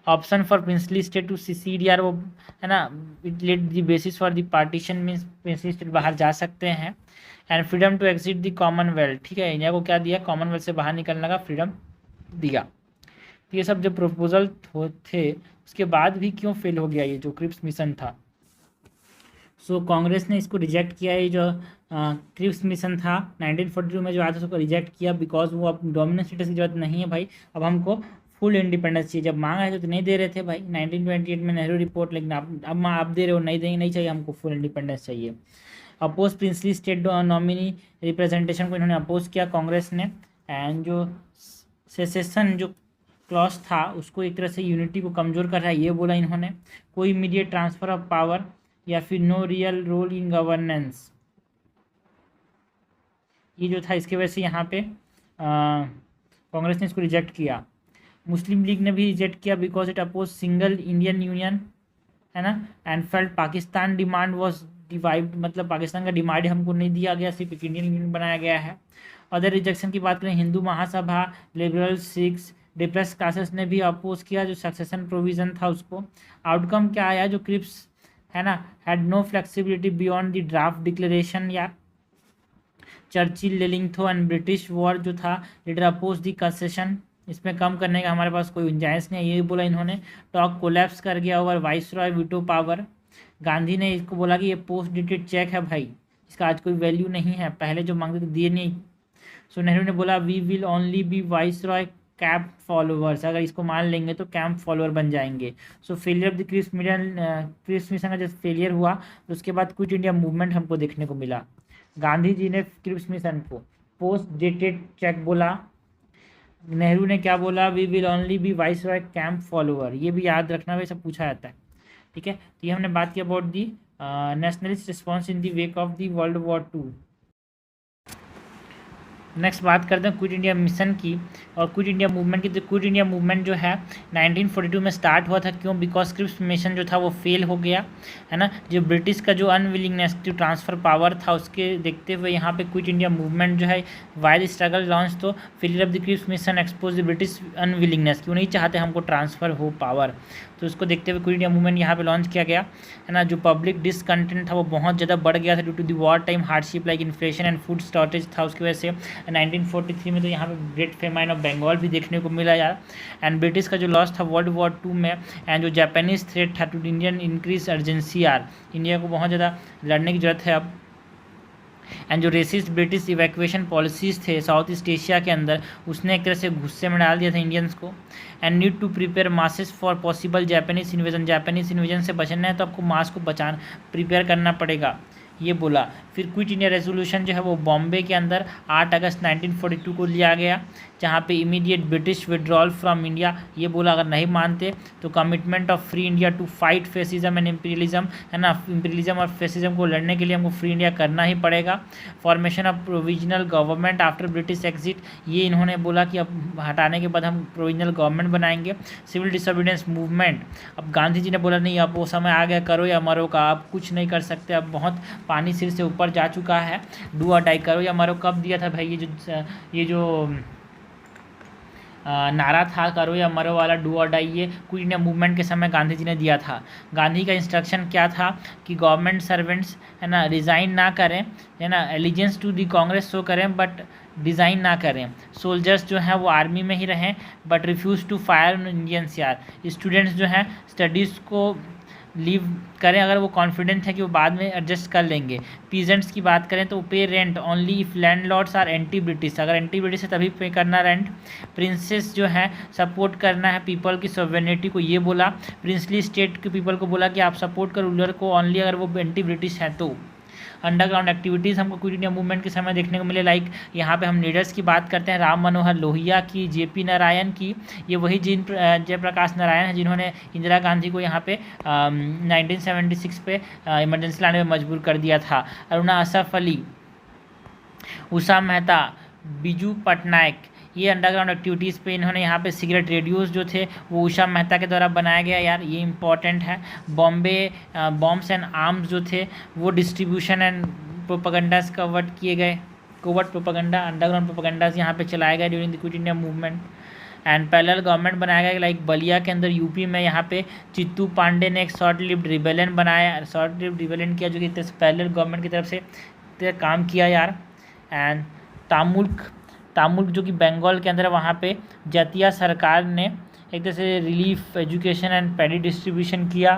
[SPEAKER 1] Option for princely state to secede यार, वो है ना, it let the basis for the partition, means princely state बाहर जा सकते हैं। And freedom to exit the commonwealth, ठीक है, इंडिया को क्या दिया, कॉमनवेल्थ से बाहर निकलने का फ्रीडम दिया। तो ये सब जो प्रपोजल थे, उसके बाद भी क्यों फेल हो गया ये जो क्रिप्स मिशन था। सो कांग्रेस ने इसको रिजेक्ट किया, ये जो क्रिप्स मिशन था 1942 में जो आया था, उसको रिजेक्ट किया, बिकॉज वो अब डोमिनेंट स्टेटस की जरूरत नहीं है भाई, अब हमको फुल इंडिपेंडेंस चाहिए। जब मांगा है तो नहीं दे रहे थे भाई 1928 में नेहरू रिपोर्ट, लेकिन अब आप दे रहे हो, नहीं देंगे, नहीं चाहिए हमको, फुल इंडिपेंडेंस चाहिए। Oppose princely state nominee representation को इन्होंने अपोज किया कांग्रेस ने। एंड जो सेसेशन जो क्लॉज था, उसको एक तरह से यूनिटी को कमज़ोर कर रहा है, ये बोला इन्होंने। कोई इमीडिएट ट्रांसफर ऑफ पावर, या फिर no real role in governance, ये जो था, इसके वजह से यहाँ पे कांग्रेस ने इसको रिजेक्ट किया। मुस्लिम लीग ने भी रिजेक्ट किया, because it oppose single Indian union, है ना। And felt Pakistan demand was divide, मतलब पाकिस्तान का डिमांड हमको नहीं दिया गया, सिर्फ एक इंडियन यूनियन बनाया गया है। अदर रिजेक्शन की बात करें, Hindu Mahasabha, liberal, six, depress classes ने भी अपोज किया जो सक्सेशन प्रोविज़न था उसको। आउटकम क्या आया, जो क्रिप्स है ना, had no flexibility beyond the draft declaration, या Churchill, Linlithgow and British war जो था, लीडर अपोज दी कंसेशन, इसमें कम करने का हमारे पास कोई गुंजाइश नहीं है, ये बोला इन्होंने। टॉक कोलैप्स कर गया over viceroy veto power. Gandhi ने इसको बोला कि ये पोस्ट डेटेड चेक है भाई, इसका आज कोई वैल्यू नहीं है, पहले जो मांगते थे दिए नहीं। सो नेहरू ने बोला we will only be viceroy camp followers, अगर इसको मान लेंगे तो कैंप फॉलोअर बन जाएंगे। So failure of the Cripps mission का जब फेलियर हुआ, तो उसके बाद क्विट इंडिया मूवमेंट हमको देखने को मिला। गांधी जी ने क्रिप्स मिशन को पोस्ट डेटेड चेक बोला, नेहरू ने क्या बोला, we will only be viceroy camp follower, ये भी याद रखना, भाई सब पूछा जाता है, ठीक है। तो ये हमने बात की about the nationalist response in the wake of the world war 2। Next बात करते हैं क्विट इंडिया मिशन की और क्विट इंडिया मूवमेंट की। तो क्विट इंडिया मूवमेंट जो है 1942 में स्टार्ट हुआ था, क्यों, बिकॉज क्रिप्स मिशन जो था वो फेल हो गया, है ना। जो ब्रिटिश का जो अनविलिंगनेस टू ट्रांसफर पावर था, उसके देखते हुए यहाँ पे क्विट इंडिया मूवमेंट जो है वाइड स्ट्रगल लॉन्च। तो failure of the Cripps mission expose the British unwillingness, क्यों नहीं चाहते हमको ट्रांसफर हो पावर, तो उसको देखते हुए क्विट इंडिया मूवमेंट यहाँ पे लॉन्च किया गया, है ना। जो पब्लिक डिसकंटेंट था वो बहुत ज़्यादा बढ़ गया था due to the war time hardship like inflation and food shortage था, उसकी वजह से 1943 में तो यहाँ पे ग्रेट फेमाइन ऑफ बंगाल भी देखने को मिला यार। एंड ब्रिटिश का जो लॉस था वर्ल्ड वॉर 2 में, एंड जो जापानीज थ्रेट था टू इंडियन इंक्रीज अर्जेंसी यार, इंडिया को बहुत ज़्यादा लड़ने की जरूरत है अब। एंड जो रेसिस्ट ब्रिटिश इवैक्यूएशन पॉलिसीज़ थे साउथ ईस्ट एशिया के अंदर, उसने एक तरह से गुस्से में डाल दिया था इंडियंस को। And need to prepare masses for possible Japanese invasion, Japanese invasion से बचना है तो आपको मास को प्रिपेयर करना पड़ेगा, ये बोला। फिर क्विट इंडिया रेजोल्यूशन जो है वो बॉम्बे के अंदर 8 अगस्त 1942 को लिया गया, जहाँ पे immediate British withdrawal from India, ये बोला अगर नहीं मानते तो commitment of free India to fight fascism and imperialism, है ना, इम्पीरियलिज्म और फेसिज्म को लड़ने के लिए हमको फ्री इंडिया करना ही पड़ेगा। Formation of provisional government after British exit, ये इन्होंने बोला कि अब हटाने के बाद हम प्रोविजनल गवर्नमेंट बनाएंगे। सिविल डिसोबीडियंस मूवमेंट, अब गांधी जी ने बोला नहीं अब वो समय आ गया, करो या मरो का, अब कुछ नहीं कर सकते, अब बहुत पानी सिर से ऊपर जा चुका है, डू और डाई, करो या मरो। कब दिया था भाई ये जो नारा था करो या मरो वाला, डू और डाई, ये क्विट इंडिया मूवमेंट के समय गांधी जी ने दिया था। गांधी का इंस्ट्रक्शन क्या था कि गवर्नमेंट सर्वेंट्स, है ना, रिज़ाइन ना करें, है ना, allegiance to the Congress show करें बट डिज़ाइन ना करें। सोल्जर्स जो हैं वो आर्मी में ही रहें but refuse to fire Indians यार। स्टूडेंट्स जो हैं स्टडीज़ को लीव करें अगर वो कॉन्फिडेंट है कि वो बाद में एडजस्ट कर लेंगे। पीजेंट्स की बात करें तो pay rent only if landlords are anti British, अगर एंटी ब्रिटिश है तभी पे करना रेंट। प्रिंसेस जो है सपोर्ट करना है पीपल की सॉवरेनिटी को, ये बोला। प्रिंसली स्टेट के पीपल को बोला कि आप सपोर्ट करो रूलर को ओनली अगर वो एंटी ब्रिटिश है तो। अंडरग्राउंड एक्टिविटीज़ हमको क्विट इंडिया मूवमेंट के समय देखने को मिले, लाइक यहाँ पे हम लीडर्स की बात करते हैं, राम मनोहर लोहिया की, जेपी नारायण की, ये वही जयप्रकाश नारायण हैं जिन्होंने इंदिरा गांधी को यहाँ पे 1976 पे इमरजेंसी लाने में मजबूर कर दिया था। अरुणा असफ अली, उषा मेहता, बिजू पटनायक, ये अंडरग्राउंड एक्टिविटीज़ पे इन्होंने यहाँ पे सिगरेट रेडियोज़ जो थे वो उषा मेहता के द्वारा बनाया गया यार, ये इंपॉर्टेंट है। बॉम्बे बॉम्ब्स एंड आर्म्स जो थे वो डिस्ट्रीब्यूशन एंड प्रोपेगेंडास कवर्ड किए गए, कोवर्ट प्रोपेगेंडा, अंडरग्राउंड प्रोपेगेंडास यहाँ पे चलाए गए during the quit India movement. And parallel government बनाया गया, लाइक बलिया के अंदर यूपी में यहाँ पे चित्तू पांडे ने एक शॉर्ट लिव्ड रिबेलियन बनाया, शॉर्ट लिव्ड रिबेलियन किया जो कि पैरेलल गवर्नमेंट की तरफ से काम किया यार। एंड तामुल्क जो कि बंगाल के अंदर है, वहाँ पे जतिया सरकार ने एक तरह से relief education and paddy distribution किया।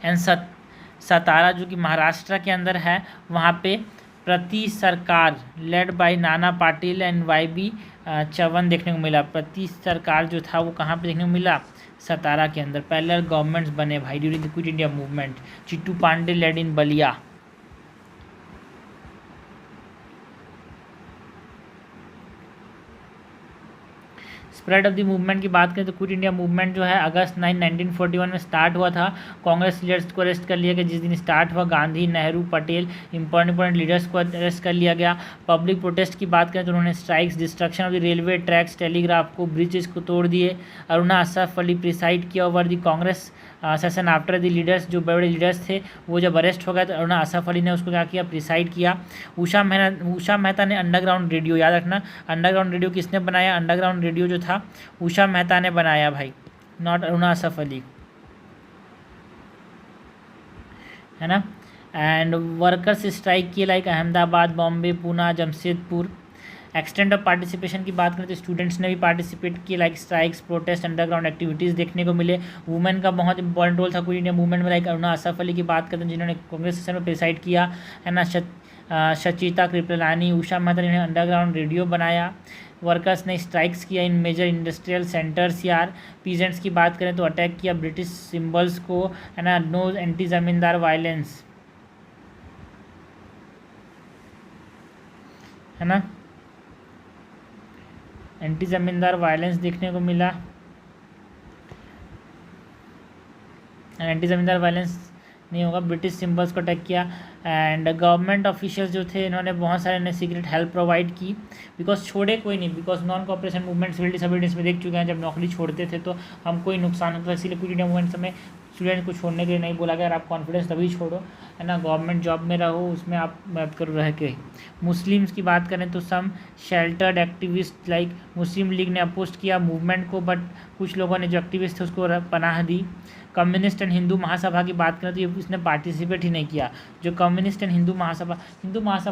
[SPEAKER 1] एंड सतारा जो कि महाराष्ट्र के अंदर है, वहाँ पे प्रति सरकार led by Nana Patil and वाई.बी. Chyavan देखने को मिला। प्रति सरकार जो था वो कहाँ पे देखने को मिला, सतारा के अंदर। पैरेलल गवर्नमेंट्स बने भाई during the quit India movement. Chittu Pande led in Ballia. Spread of the movement की बात करें तो क्विट इंडिया मूवमेंट जो है अगस्त 9, 1941 में स्टार्ट हुआ था। कांग्रेस लीडर्स को अरेस्ट कर लिया गया जिस दिन स्टार्ट हुआ। गांधी, नेहरू, पटेल, इंपॉर्टेंट लीडर्स को अरेस्ट कर लिया गया। पब्लिक प्रोटेस्ट की बात करें तो उन्होंने strikes, destruction of the railway tracks, telegraph को, ब्रिजेस को तोड़ दिए। अरुणा असफ अली प्रिसाइड किया over the Congress session after the leaders, जो बड़े लीडर्स थे वो जब अरेस्ट हो गए तो अरुणा असफ अली ने उसको क्या किया, प्रिसाइड किया। उषा मेहता ने अंडरग्राउंड रेडियो, याद रखना अंडरग्राउंड रेडियो किसने बनाया, अंडरग्राउंड रेडियो जो था उषा मेहता ने बनाया भाई, नॉट अरुणा असफ अली, है ना। एंड वर्कर्स स्ट्राइक किए like Ahmedabad, Bombay, Poona, Jamshedpur. Extent of participation की बात करें तो स्टूडेंट्स ने भी पार्टिसिपेट किया, like strikes, protest, underground activities देखने को मिले। वुमेन का बहुत इंपॉर्टेंट रोल था क्विट इंडिया मूवमेंट में, लाइक अरुणा असफ अली की बात करते हैं जिन्होंने कांग्रेस सेशन में प्रिसाइड किया, है ना। सचिता कृपलानी, उषा मेहता ने अंडरग्राउंड रेडियो बनाया। वर्कर्स ने स्ट्राइक्स किया इन मेजर इंडस्ट्रियल सेंटर्स यार। पीजेंट्स की बात करें तो अटैक किया ब्रिटिश सिंबल्स को, है ना। नो एंटी ज़मींदार वायलेंस, है ना, एंटी ज़मींदार वायलेंस देखने को मिला। एंटी ज़मींदार वायलेंस नहीं होगा, ब्रिटिश सिंबल्स को अटैक किया। एंड गवर्नमेंट ऑफिशियल्स जो थे इन्होंने बहुत सारे ने सीक्रेट हेल्प प्रोवाइड की, बिकॉज छोड़े कोई नहीं, because non cooperation movement civil disobedience में देख चुके हैं जब नौकरी छोड़ते थे तो हमको ही नुकसान होता है। इसीलिए क्विट इंडिया मूवमेंट में स्टूडेंट को छोड़ने के लिए नहीं बोला गया, अगर आप कॉन्फिडेंस तभी छोड़ो, है ना। गवर्नमेंट जॉब में रहो, उसमें आप मदद करो रह के। मुस्लिम्स की बात करें तो सम शेल्टर्ड एक्टिविस्ट लाइक मुस्लिम लीग ने अपोज किया मूवमेंट को, बट कुछ लोगों ने जो एक्टिविस्ट थे उसको पनाह दी। कम्युनिस्ट एंड हिंदू महासभा की बात करें तो ये इसने पार्टिसिपेट ही नहीं किया। जो कम्युनिस्ट एंड हिंदू महासभा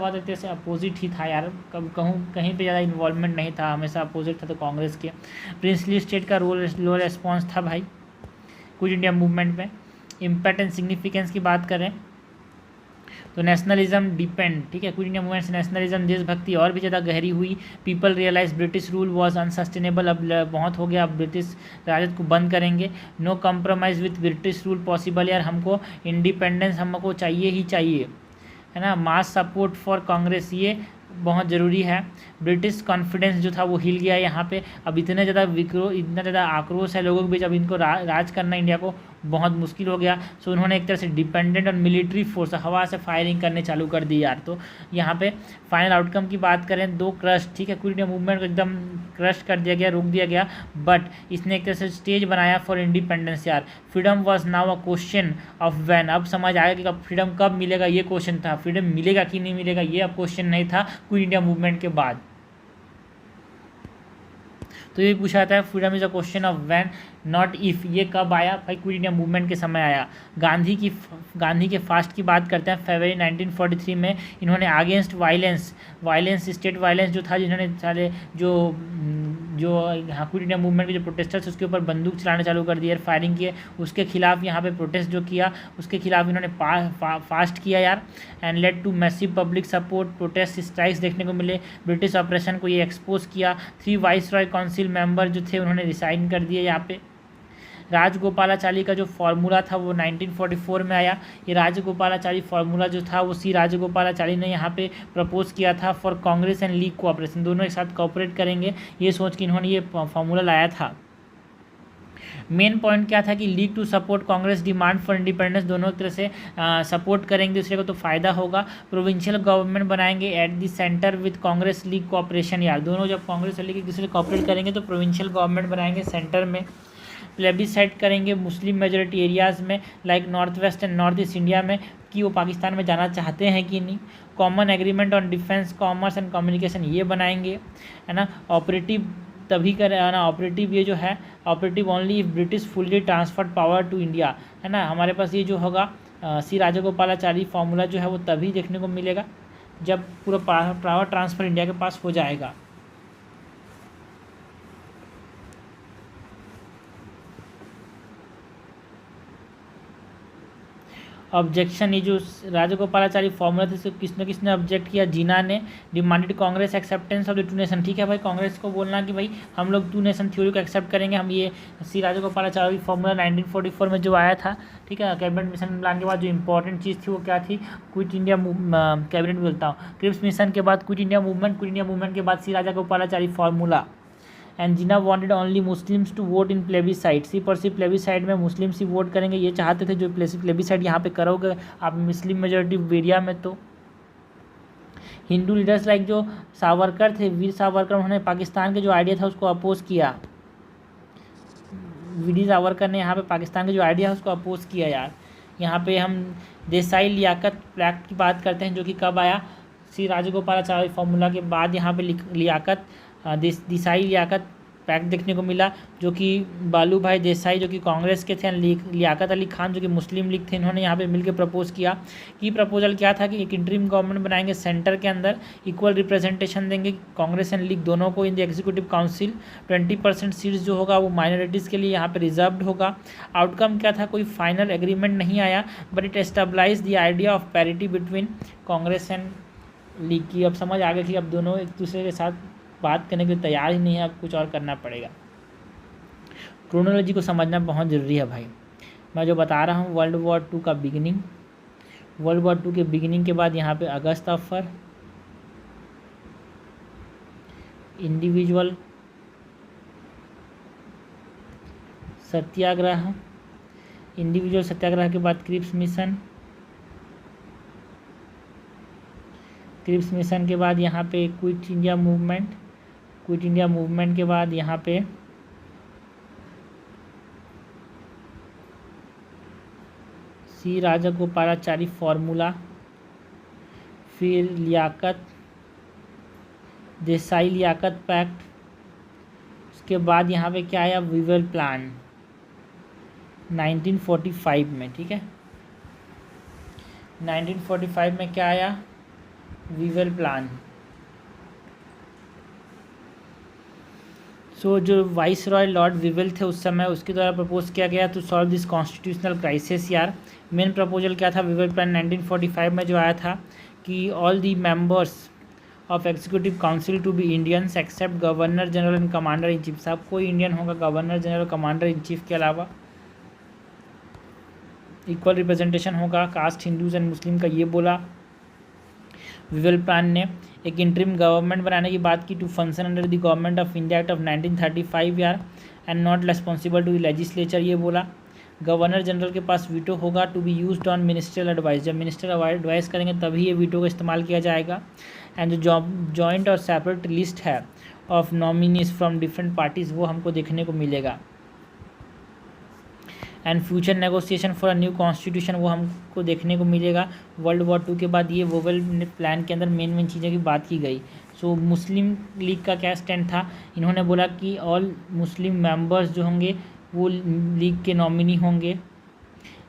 [SPEAKER 1] तो एक तरह से अपोजिट ही था यार, कहीं पे ज़्यादा इन्वॉल्वमेंट नहीं था, हमेशा अपोजिट था तो कांग्रेस के। प्रिंसली स्टेट का लो रेस्पॉन्स था भाई क्विट इंडिया मूवमेंट में। इम्पैक्ट एंड सिग्निफिकेंस की बात करें तो नेशनलिज्म डिपेंड, ठीक है, क्विट इंडिया मूवमेंट से नेशनलिज्म देशभक्ति और भी ज़्यादा गहरी हुई। People realise British rule was unsustainable, अब बहुत हो गया, अब ब्रिटिश राज को बंद करेंगे। No compromise with British rule possible, यार हमको इंडिपेंडेंस हमको चाहिए ही चाहिए, है ना। मास सपोर्ट फॉर कांग्रेस, ये बहुत ज़रूरी है। ब्रिटिश कॉन्फिडेंस जो था वो हिल गया यहाँ पे, अब इतने ज़्यादा विक्रोह, इतना ज़्यादा आक्रोश है लोगों के बीच, अब इनको राज करना इंडिया को बहुत मुश्किल हो गया। सो उन्होंने एक तरह से डिपेंडेंट और मिलिट्री फोर्स, हवा से फायरिंग करने चालू कर दी यार। तो यहाँ पे फाइनल आउटकम की बात करें, 2 क्रश, ठीक है, क्विट इंडिया मूवमेंट को एकदम क्रश कर दिया गया, रोक दिया गया, बट इसने एक तरह से स्टेज बनाया फॉर इंडिपेंडेंस यार। Freedom was now a question of when, अब समझ आया कि फ्रीडम कब मिलेगा, ये क्वेश्चन था। फ्रीडम मिलेगा कि नहीं मिलेगा ये अब क्वेश्चन नहीं था क्विट इंडिया मूवमेंट के बाद। तो ये पूछा जाता है freedom is a question of when not if, ये कब आया भाई, क्विट इंडिया मूवमेंट के समय आया। गांधी के फास्ट की बात करते हैं, फरवरी 1943 में इन्होंने अगेंस्ट वायलेंस स्टेट वायलेंस जो था, जिन्होंने सारे जो क्विट इंडिया मूवमेंट के जो प्रोटेस्टर्स उसके ऊपर बंदूक चलाने चालू कर दिए, फायरिंग किए, उसके खिलाफ यहाँ पे प्रोटेस्ट जो किया उसके खिलाफ इन्होंने फास्ट किया यार। And led to massive public support, protest strikes देखने को मिले, ब्रिटिश ऑपरेशन को ये एक्सपोज किया। 3 वाइसरॉय काउंसिल मेंबर जो थे उन्होंने रिसाइन कर दिए यहाँ पे। राजगोपालाचारी का जो फार्मूला था वो 1944 में आया। ये राजगोपालाचारी फार्मूला जो था वो सी राजगोपालाचारी ने यहाँ पे प्रपोज किया था for Congress and league cooperation, दोनों एक साथ कोऑपरेट करेंगे, ये सोच के इन्होंने ये फार्मूला लाया था। मेन पॉइंट क्या था कि league to support Congress demand for independence, दोनों एक तरह से सपोर्ट करेंगे दूसरे को तो फ़ायदा होगा। प्रोविंशियल गवर्नमेंट बनाएंगे at the centre with Congress league cooperation, यार दोनों जब कांग्रेस और लीग एक दूसरे कोऑपरेट करेंगे तो प्रोविंशियल गवर्नमेंट बनाएंगे सेंटर में। प्लेबिसाइड करेंगे मुस्लिम मेजोरिटी एरियाज़ में like north west and north east India में कि वो पाकिस्तान में जाना चाहते हैं कि नहीं। Common agreement on defence commerce and communication ये बनाएंगे, है ना। ऑपरेटिव तभी करें, है ना, ऑपरेटिव ये जो है operative only if British fully transferred power to India, है ना। हमारे पास ये जो होगा सी राजगोपालाचारी फार्मूला जो है वो तभी देखने को मिलेगा जब पूरा पावर ट्रांसफ़र इंडिया के पास हो जाएगा। ऑब्जेक्शन, ये जो राजगोपालाचारी फॉर्मूला थे किसने ऑब्जेक्ट किया, जीना ने। Demanded Congress acceptance of the 2 nation, ठीक है भाई, कांग्रेस को बोलना कि भाई हम लोग 2 नेशन थ्योरी को एक्सेप्ट करेंगे, हम ये सी राजगोपालाचारी फॉर्मूला 1944 में जो आया था, ठीक है। कैबिनेट मिशन प्लान के बाद जो इंपॉर्टेंट चीज़ थी वो क्या थी, क्विट इंडिया कैबिनेट बोलता हूँ, क्रिप्स मिशन के बाद क्विट इंडिया मूवमेंट के बाद C Rajagopalachari formula. And Jinnah wanted only Muslims to vote in plebiscite, सिर्फ और सिर्फ प्लेबिसाइड में मुस्लिम्स ही वोट करेंगे, ये चाहते थे। जो प्लेबिसाइड यहाँ पे करोगे आप मुस्लिम मेजोरिटी एरिया में, तो हिंदू लीडर्स लाइक जो सावरकर थे, वीर सावरकर, उन्होंने पाकिस्तान के जो आइडिया था उसको अपोज किया। वीर सावरकर ने यहाँ पे पाकिस्तान के जो आइडिया है उसको अपोज किया यार। यहाँ पे हम देसाई लियाकत पैक्ट की बात करते हैं जो कि कब आया, सी राजगोपालाचारी फॉर्मूला के बाद यहाँ पे लियाकत देसाई लियाकत पैक्ट देखने को मिला, जो कि बालू भाई देसाई जो कि कांग्रेस के थे, लियाकत अली खान जो कि मुस्लिम लीग थे, इन्होंने यहाँ पे मिलकर प्रपोज किया। कि प्रपोजल क्या था कि एक इंटरिम गवर्नमेंट बनाएंगे सेंटर के अंदर, इक्वल रिप्रेजेंटेशन देंगे कांग्रेस एंड लीग दोनों को in the executive council. 20% seats जो होगा वो माइनॉरिटीज़ के लिए यहाँ पे रिजर्व्ड होगा। आउटकम क्या था, कोई फाइनल एग्रीमेंट नहीं आया, but it establishes the idea of parity between Congress and League की। अब समझ आ गया कि अब दोनों एक दूसरे के साथ बात करने के लिए तैयार ही नहीं है, अब कुछ और करना पड़ेगा। क्रोनोलॉजी को समझना बहुत ज़रूरी है भाई। मैं जो बता रहा हूँ वर्ल्ड वॉर 2 का बिगिनिंग, वर्ल्ड वॉर 2 के बिगिनिंग के बाद यहाँ पे अगस्त ऑफर, इंडिविजुअल सत्याग्रह, इंडिविजुअल सत्याग्रह के बाद क्रिप्स मिशन के बाद यहाँ पे क्विट इंडिया मूवमेंट के बाद यहाँ पे सी राजगोपालाचारी फॉर्मूला, फिर देसाई लियाकत पैक्ट, उसके बाद यहाँ पे क्या आया, वीवेल प्लान 1945 में, ठीक है। 1945 में क्या आया, वीवेल प्लान। सो जो वाइस रॉय लॉर्ड विवेल थे उस समय, उसके द्वारा प्रपोज किया गया to solve this constitutional crisis यार। मेन प्रपोजल क्या था विवेल प्लान 1945 में जो आया था कि all the members of executive council to be Indians except governor general and commander in chief. सब कोई इंडियन होगा, governor general commander in chief के अलावा। इक्वल रिप्रेजेंटेशन होगा कास्ट हिंदूज एंड मुस्लिम का, ये बोला विवेल प्लान ने। एक इंटरिम गवर्नमेंट बनाने की बात की to function under the government of India act of 1935 यार, and not responsible to the legislature, ये बोला। गवर्नर जनरल के पास वीटो होगा to be used on ministerial advice, जब मिनिस्टर एडवाइस करेंगे तभी ये वीटो का इस्तेमाल किया जाएगा। एंड जो जॉइंट और सेपरेट लिस्ट है of nominees from different parties वो हमको देखने को मिलेगा। And future negotiation for a new constitution वो हमको देखने को मिलेगा वर्ल्ड वॉर 2 के बाद। ये वोवेल प्लान के अंदर मेन चीज़ों की बात की गई। सो मुस्लिम लीग का क्या स्टैंड था, इन्होंने बोला कि ऑल मुस्लिम मेंबर्स जो होंगे वो लीग के नॉमिनी होंगे।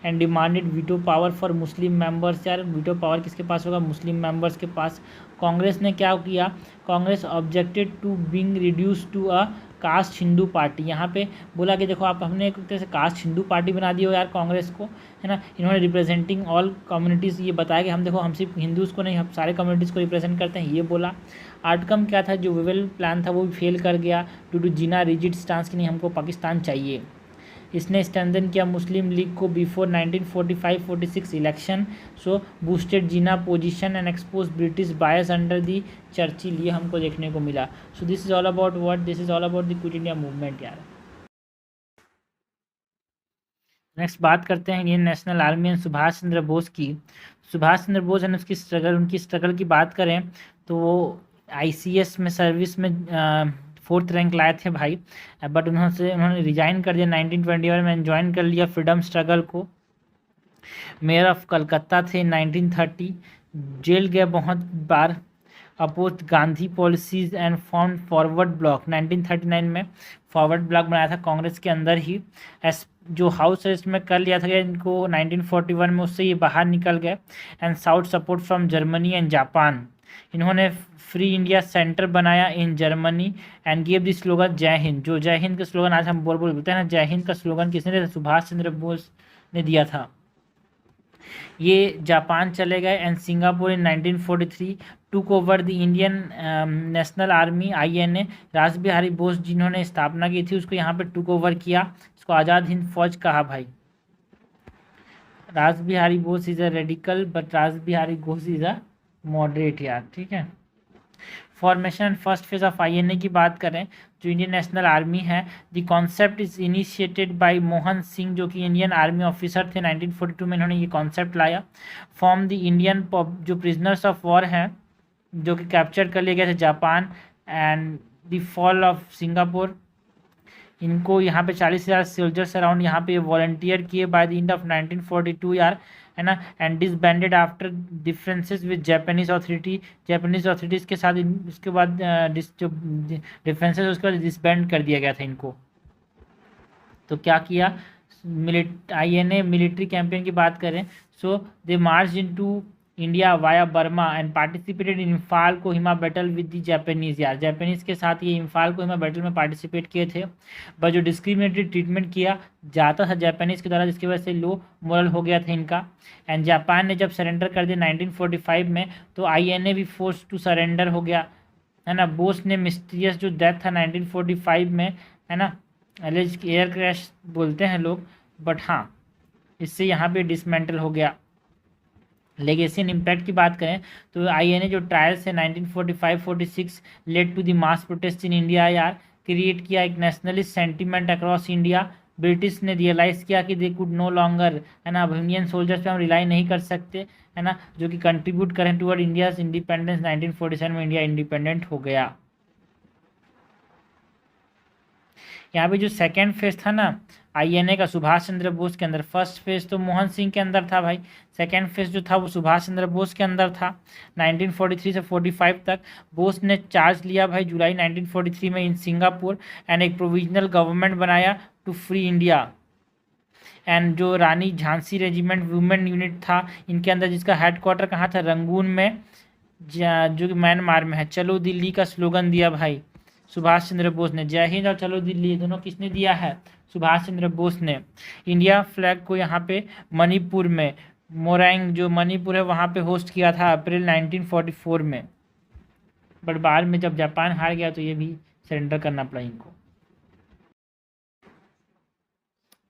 [SPEAKER 1] And demanded veto power for Muslim members यार, वीटो पावर किसके पास होगा, मुस्लिम मेंबर्स के पास। कांग्रेस ने क्या किया, Congress objected to being reduce to a caste Hindu party. यहाँ पे बोला कि देखो आप हमने एक तरह से कास्ट हिंदू पार्टी बना दी हो यार कांग्रेस को, है ना। इन्होंने रिप्रेजेंटिंग ऑल कम्युनिटीज़ ये बताया कि हम देखो हम सिर्फ हिंदूज़ को नहीं, हम सारे कम्युनिटीज़ को रिप्रेजेंट करते हैं, ये बोला। आउटकम क्या था, जो विवेल प्लान था वो भी फेल कर गया to do Jinnah rigid stance की नहीं हमको पाकिस्तान चाहिए। इसने स्ट्रेंथन किया मुस्लिम लीग को before 1945-46 election. So boosted Jinnah position and expose British bias under the Churchill, ये हमको देखने को मिला। So this is all about what, this is all about the quit India movement यार। नेक्स्ट बात करते हैं Indian national army and Subhash Chandra Bose की। सुभाष चंद्र बोस एंड उसकी स्ट्रगल, उनकी स्ट्रगल की बात करें तो वो ICS में सर्विस में 4th रैंक लाए थे भाई, बट उन्होंने रिजाइन कर दिया 1921 में, ज्वाइन कर लिया फ्रीडम स्ट्रगल को। मेयर ऑफ कलकत्ता थे 1930, जेल गए बहुत बार, oppose Gandhi policies and form forward bloc 1939 में फॉरवर्ड ब्लॉक बनाया था कांग्रेस के अंदर ही। जो हाउस अरेस्ट में कर लिया था इनको 1941 में, उससे ये बाहर निकल गए। And south support from Germany and Japan, इन्होंने फ्री इंडिया सेंटर बनाया in Germany and give the slogan जय हिंद। जो जय हिंद का स्लोगन आज हम बोलते हैं ना, जय हिंद का स्लोगन किसने दिया था, सुभाष चंद्र बोस ने दिया था। ये जापान चले गए and Singapore in 1943 took over the Indian national army INA। रास बिहारी बोस जिन्होंने स्थापना की थी उसको यहाँ पे टुक ओवर किया, इसको आज़ाद हिंद फौज कहा भाई। Ras Bihari Bose is a radical but Ras Bihari Ghosh is a moderate यार, ठीक है। Formation and first phase of INA की बात करें, जो इंडियन नेशनल आर्मी है, the concept is initiated by Mohan Singh जो कि इंडियन आर्मी ऑफिसर थे। 1942 में इन्होंने ये कॉन्सेप्ट लाया। फॉर्म द इंडियन जो प्रिजनर्स ऑफ वॉर हैं जो कि कैप्चर कर लिए गए थे Japan, and the fall of Singapore, इनको यहाँ पे 40,000 सोल्जर्स अराउंड यहाँ पे वॉलंटियर किए बाय द एंड ऑफ 1942 यार, है ना। And disbanded after differences with Japanese authorities के साथ इसके बाद जो डिफरेंसेस उसके बाद डिसबैंड कर दिया गया था इनको। तो क्या किया, INA मिलिट्री कैंपेन की बात करें, so they march into India via Burma and participated in Imphal Kohima battle with the Japanese यार, जापानीज के साथ ये इम्फाल को हिमा बैटल में पार्टिसिपेट किए थे। बट जो डिस्क्रिमिनेटरी ट्रीटमेंट किया जाता था जापानीज के द्वारा, जिसकी वजह से लो मोरल हो गया था इनका। एंड जापान ने जब सरेंडर कर दिया 1945 में, तो INA भी फोर्स टू सरेंडर हो गया, है ना। बोस ने मिस्टीरियस जो डेथ था 1945 में, है ना, एलिज एयर क्रैश बोलते हैं लोग, बट हाँ इससे यहाँ पे डिसमेंटल हो गया। लेगेसी एंड इम्पैक्ट की बात करें तो INA जो ट्रायल्स है 1945-46 led to the mass protest in India यार, क्रिएट किया एक nationalist sentiment across India. British ने रियलाइज़ किया कि दे कुड नो लॉन्गर, है ना, अब इंडियन सोल्जर्स पे हम रिलाई नहीं कर सकते, है ना, जो कि कंट्रीब्यूट करें टूवर्ड इंडियाज इंडिपेंडेंस। 1947 में इंडिया इंडिपेंडेंट हो गया। यहाँ पे जो सेकेंड फेज था ना INA का सुभाष चंद्र बोस के अंदर, फर्स्ट फेज तो मोहन सिंह के अंदर था भाई, सेकेंड फेज जो था वो सुभाष चंद्र बोस के अंदर था। 1943 से 45 तक बोस ने चार्ज लिया भाई जुलाई 1943 में इन सिंगापुर, एंड एक प्रोविजनल गवर्नमेंट बनाया टू फ्री इंडिया। एंड जो रानी झांसी रेजिमेंट वुमेन यूनिट था इनके अंदर, जिसका हेडक्वार्टर कहाँ था, रंगून में, जो कि म्यांमार में है। चलो दिल्ली का स्लोगन दिया भाई, सुभाष चंद्र बोस ने। जय हिंद और चलो दिल्ली, ये दोनों किसने दिया है? सुभाष चंद्र बोस ने। इंडिया फ्लैग को यहाँ पे मणिपुर में, मोरैंग जो मणिपुर है वहाँ पे होस्ट किया था अप्रैल 1944 में, बट बाद में जब जापान हार गया तो ये भी सरेंडर करना पड़ा इनको।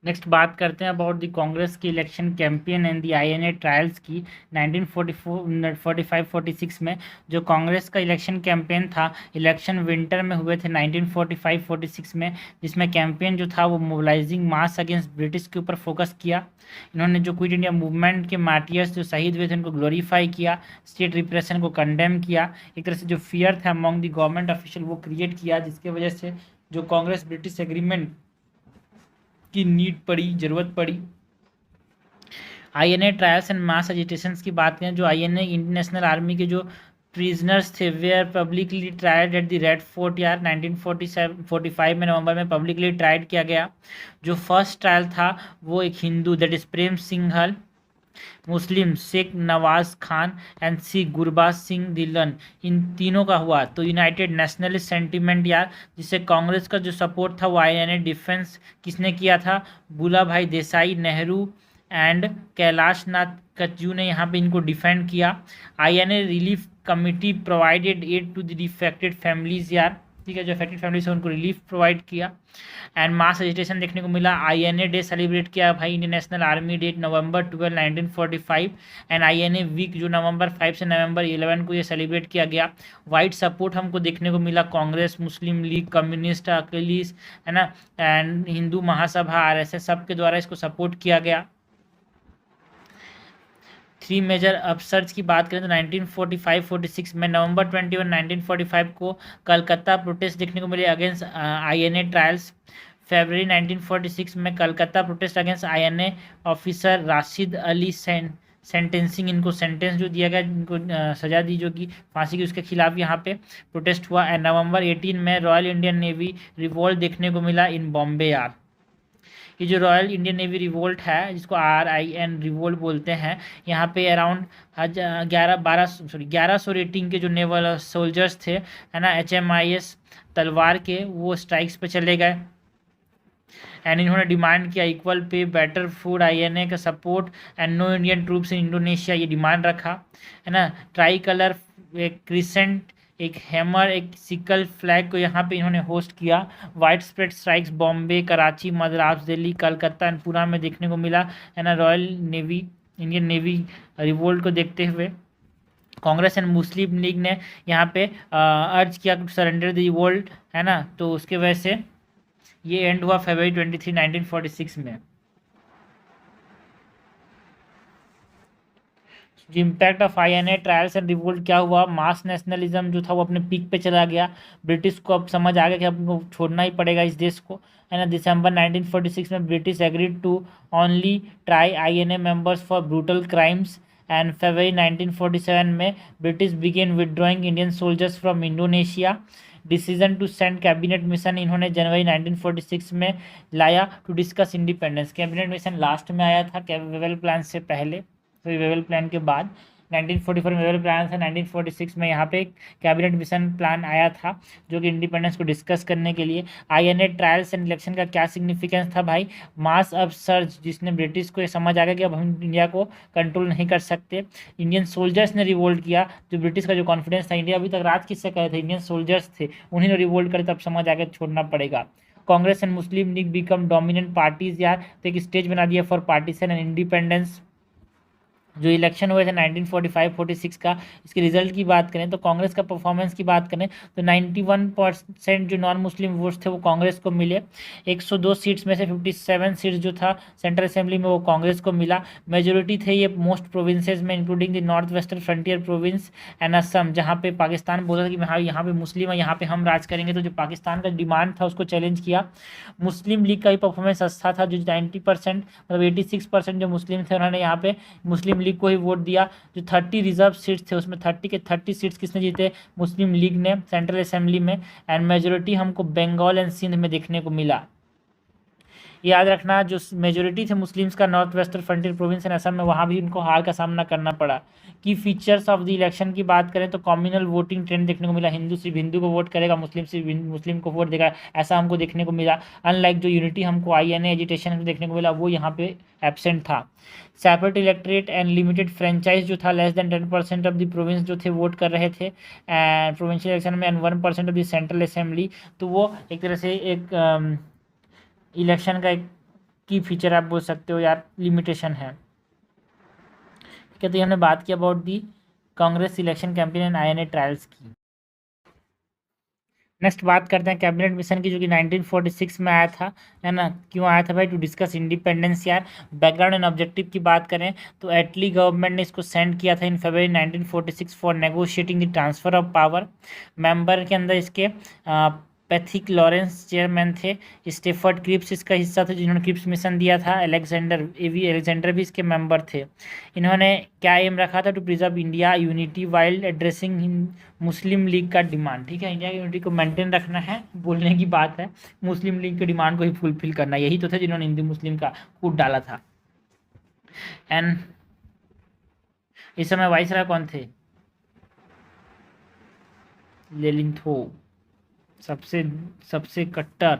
[SPEAKER 1] नेक्स्ट बात करते हैं अबाउट द कांग्रेस की election campaign and the INA trials की 1945-46 में। जो कांग्रेस का इलेक्शन कैंपेन था, इलेक्शन विंटर में हुए थे 1945-46 में, जिसमें कैंपेन जो था वो मोबिलाइजिंग मास अगेंस्ट ब्रिटिश के ऊपर फोकस किया। इन्होंने जो क्विट इंडिया मूवमेंट के मार्टियर्स जो शहीद हुए थे उनको ग्लोरीफाई किया, स्टेट रिप्रेशन को कंडेम किया, एक तरह से जो फियर था अमॉन्ग द गवर्नमेंट ऑफिशियल वो क्रिएट किया, जिसके वजह से जो कांग्रेस ब्रिटिश एग्रीमेंट की नीड पड़ी, जरूरत पड़ी। INA trials and mass agitations की बात करें, जो आईएनए इंडियन नेशनल आर्मी के जो प्रिजनर्स थे were publicly tried at the Red Fort यार 1945 में नवंबर में पब्लिकली ट्राइड किया गया। जो फर्स्ट ट्रायल था वो एक Hindu that is Prem Singhal, Muslim Shaikh Nawaz Khan and Sikh Gurbaz Singh Dhillon, इन तीनों का हुआ। तो यूनाइटेड नेशनलिस्ट सेंटिमेंट यार, जिससे कांग्रेस का जो सपोर्ट था वो आईएनए डिफेंस किसने किया था? बुला भाई देसाई, नेहरू एंड कैलाश नाथ कच्चू ने यहाँ पे इनको डिफेंड किया। INA relief committee provided aid to the defected families यार, ठीक है, जो अफेक्टेड फैमिलीज है उनको रिलीफ प्रोवाइड किया। एंड मास एजिटेशन देखने को मिला। आईएनए डे सेलिब्रेट किया भाई, Indian national army day November 12 1945 and INA week जो नवंबर 5 से नवंबर 11 को ये सेलिब्रेट किया गया। वाइड सपोर्ट हमको देखने को मिला, कांग्रेस, मुस्लिम लीग, कम्युनिस्ट, अकेलीस, है ना, एंड हिंदू महासभा, आरएसएस सबके द्वारा इसको सपोर्ट किया गया। थ्री मेजर अपसर्ज की बात करें तो 1945-46 में नवंबर 21 1945 को कलकत्ता प्रोटेस्ट देखने को मिले अगेंस्ट आईएनए ट्रायल्स। फरवरी 1946 में Calcutta protest against INA officer Rashid Ali sentencing, इनको सेंटेंस जो दिया गया, इनको सजा दी जो कि फांसी की, उसके खिलाफ यहाँ पे प्रोटेस्ट हुआ। एंड नवंबर 18 में रॉयल इंडियन नेवी रिवोल्ट देखने को मिला इन बॉम्बे यार। ये जो रॉयल इंडियन नेवी रिवोल्ट है, जिसको RIN रिवोल्ट बोलते हैं, यहाँ पे अराउंड 1100 रेटिंग के जो नेवल सोल्जर्स थे, है ना, HMIS तलवार के, वो स्ट्राइक्स पे चले गए। एंड इन्होंने डिमांड किया equal pay, better food, INA का support and no Indian troops in Indonesia, ये डिमांड रखा, है ना। ट्राई कलर, एक क्रिसेंट, एक हैमर, एक सिकल फ्लैग को यहाँ पे इन्होंने होस्ट किया। Widespread strikes Bombay, Karachi, Madras, Delhi, Calcutta and पूरा में देखने को मिला, है ना। Royal navy, Indian navy revolt को देखते हुए कांग्रेस एंड मुस्लिम लीग ने यहाँ पे अर्ज किया सरेंडर द रिवोल्ट, है ना। तो उसके वजह से ये एंड हुआ फरवरी 23 1946 में। जो impact of INA trials and revolt क्या हुआ, मास नेशनलिज्म जो था वो अपने पीक पे चला गया। ब्रिटिश को अब समझ आ गया कि अब छोड़ना ही पड़ेगा इस देश को, है ना। दिसंबर 1946 में British agreed to only try INA members for brutal crimes and फरवरी 1947 में British began withdrawing Indian soldiers from Indonesia. Decision to send cabinet mission इन्होंने जनवरी 1946 में लाया to discuss independence. Cabinet mission last में आया था, वेवेल प्लान से पहले, तो वेवेल प्लान के बाद 1944 में वेवेल प्लान था, 1946 में यहाँ पे कैबिनेट मिशन प्लान आया था जो कि इंडिपेंडेंस को डिस्कस करने के लिए। आईएनए ट्रायल्स एंड इलेक्शन का क्या सिग्निफिकेंस था भाई? मास अपसर्ज, जिसने ब्रिटिश को ये समझ आ गया कि अब हम इंडिया को कंट्रोल नहीं कर सकते। इंडियन सोल्जर्स ने रिवोल्ट किया, जो ब्रिटिश का जो कॉन्फिडेंस था, इंडिया अभी तक राज किससे करे थे? इंडियन सोल्जर्स थे, उन्हीं ने रिवोल्ट करे, तब समझ आ गया छोड़ना पड़ेगा। Congress and Muslim league become dominant parties यार, तो एक स्टेज बना दिया फॉर पार्टीशन एंड इंडिपेंडेंस। जो इलेक्शन हुए थे 1945-46 का, इसके रिजल्ट की बात करें तो कांग्रेस का परफॉर्मेंस की बात करें तो 91% जो नॉन मुस्लिम वोट्स थे वो कांग्रेस को मिले। 102 सीट्स में से 57 सीट्स जो था सेंट्रल असेंबली में वो कांग्रेस को मिला। मेजोरिटी थे ये मोस्ट प्रोविंसेस में, including the north western frontier province and Assam, जहाँ पे पाकिस्तान बोला था कि हाँ यहाँ पे मुस्लिम है, यहाँ पे हम राज करेंगे। तो जो पाकिस्तान का डिमांड था उसको चैलेंज किया। मुस्लिम लीग का भी परफॉर्मेंस अच्छा था, जो 90% मतलब 86% जो मुस्लिम थे उन्होंने यहाँ पे मुस्लिम लीग को ही वोट दिया। जो 30 रिजर्व सीट्स थे उसमें 30 के 30 सीट्स किसने जीते? मुस्लिम लीग ने सेंट्रल असेंबली में। एंड मेजोरिटी हमको बंगाल एंड सिंध में देखने को मिला। याद रखना जो मेजोरिटी थे मुस्लिम्स का नॉर्थ वेस्टर्न फ्रंटियर प्रोविंस इन असम में, वहाँ भी उनको हार का सामना करना पड़ा। की फीचर्स ऑफ द इलेक्शन की बात करें तो कम्युनल वोटिंग ट्रेंड देखने को मिला, हिंदू सिर्फ हिंदू को वोट करेगा, मुस्लिम सिर्फ मुस्लिम को वोट देगा, ऐसा हमको देखने को मिला। अनलाइक जो यूनिटी हमको INA एजिटेशन में देखने को मिला वो यहाँ पे एबसेंट था। Separate electorate and limited franchise जो था, less than 10% of the province जो थे वोट कर रहे थे एंड प्रोविंशियल इलेक्शन में, and 1% of the central assembly. तो वो एक तरह से एक इलेक्शन का एक की फीचर आप बोल सकते हो यार, लिमिटेशन है। ठीक है, तो ये हमने बात की about the Congress election campaign and INA trials की। नेक्स्ट बात करते हैं कैबिनेट मिशन की, जो कि 1946 में आया था, है ना। क्यों आया था भाई? टू डिस्कस इंडिपेंडेंस यार। बैकग्राउंड एंड ऑब्जेक्टिव की बात करें तो एटली गवर्नमेंट ने इसको सेंड किया था इन फरवरी 1946 for negotiating the transfer of power. Member के अंदर इसके पैथिक लॉरेंस चेयरमैन थे, स्टेफर्ड क्रिप्स इसका हिस्सा थे जिन्होंने क्रिप्स मिशन दिया था, एलेक्जेंडर भी इसके मेंबर थे। इन्होंने क्या एम रखा था? To preserve India unity while addressing Muslim league का डिमांड। ठीक है, इंडिया की यूनिटी को मेंटेन रखना है, बोलने की बात है, मुस्लिम लीग के डिमांड को ही फुलफिल करना, यही तो थे जिन्होंने हिंदू मुस्लिम का कूट डाला था। एंड इस समय वाइसराय कौन थे? लेलिंथो, सबसे सबसे कट्टर,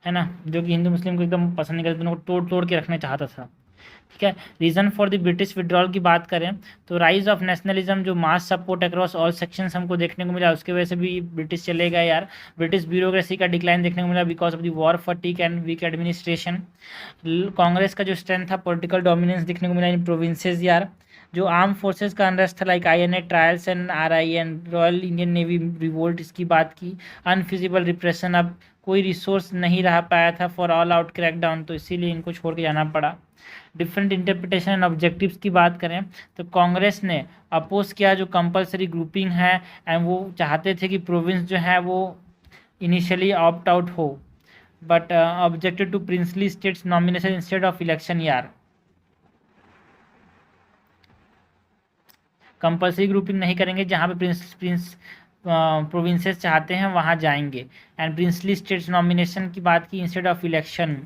[SPEAKER 1] है ना, जो कि हिंदू मुस्लिम को एकदम पसंद नहीं करते, दोनों को तोड़ तोड़ के रखना चाहता था। ठीक है, reason for the British withdrawal की बात करें तो राइज ऑफ नेशनलिज्म, जो मास सपोर्ट अक्रॉस ऑल सेक्शंस हमको देखने को मिला, उसकी वजह से भी ब्रिटिश चले गए यार। ब्रिटिश ब्यूरोक्रेसी का डिक्लाइन देखने को मिला because of the war fatigue and weak administration. Congress का जो स्ट्रेंथ था, पॉलिटिकल डोमिनेंस देखने को मिला इन प्रोविंसेस यार। जो आर्म फोर्सेस का अनरेस्ट था, like INA trials and RI and royal Indian navy revolt, इसकी बात की। अनफिजिबल रिप्रेशन, अब कोई रिसोर्स नहीं रह पाया था फॉर ऑल आउट क्रैकडाउन, तो इसीलिए इनको छोड़ के जाना पड़ा। डिफरेंट इंटरप्रिटेशन एंड ऑब्जेक्टिव्स की बात करें तो कांग्रेस ने अपोज किया जो कंपलसरी ग्रुपिंग है, एंड वो चाहते थे कि प्रोविंस जो है वो इनिशियली ऑप्ट आउट हो, but objected to princely states nomination instead of election यार। कंपलसरी ग्रुपिंग नहीं करेंगे, जहाँ पे प्रिंस प्रोविंसेस चाहते हैं वहाँ जाएंगे। एंड प्रिंसली स्टेट्स नॉमिनेशन की बात की instead of election.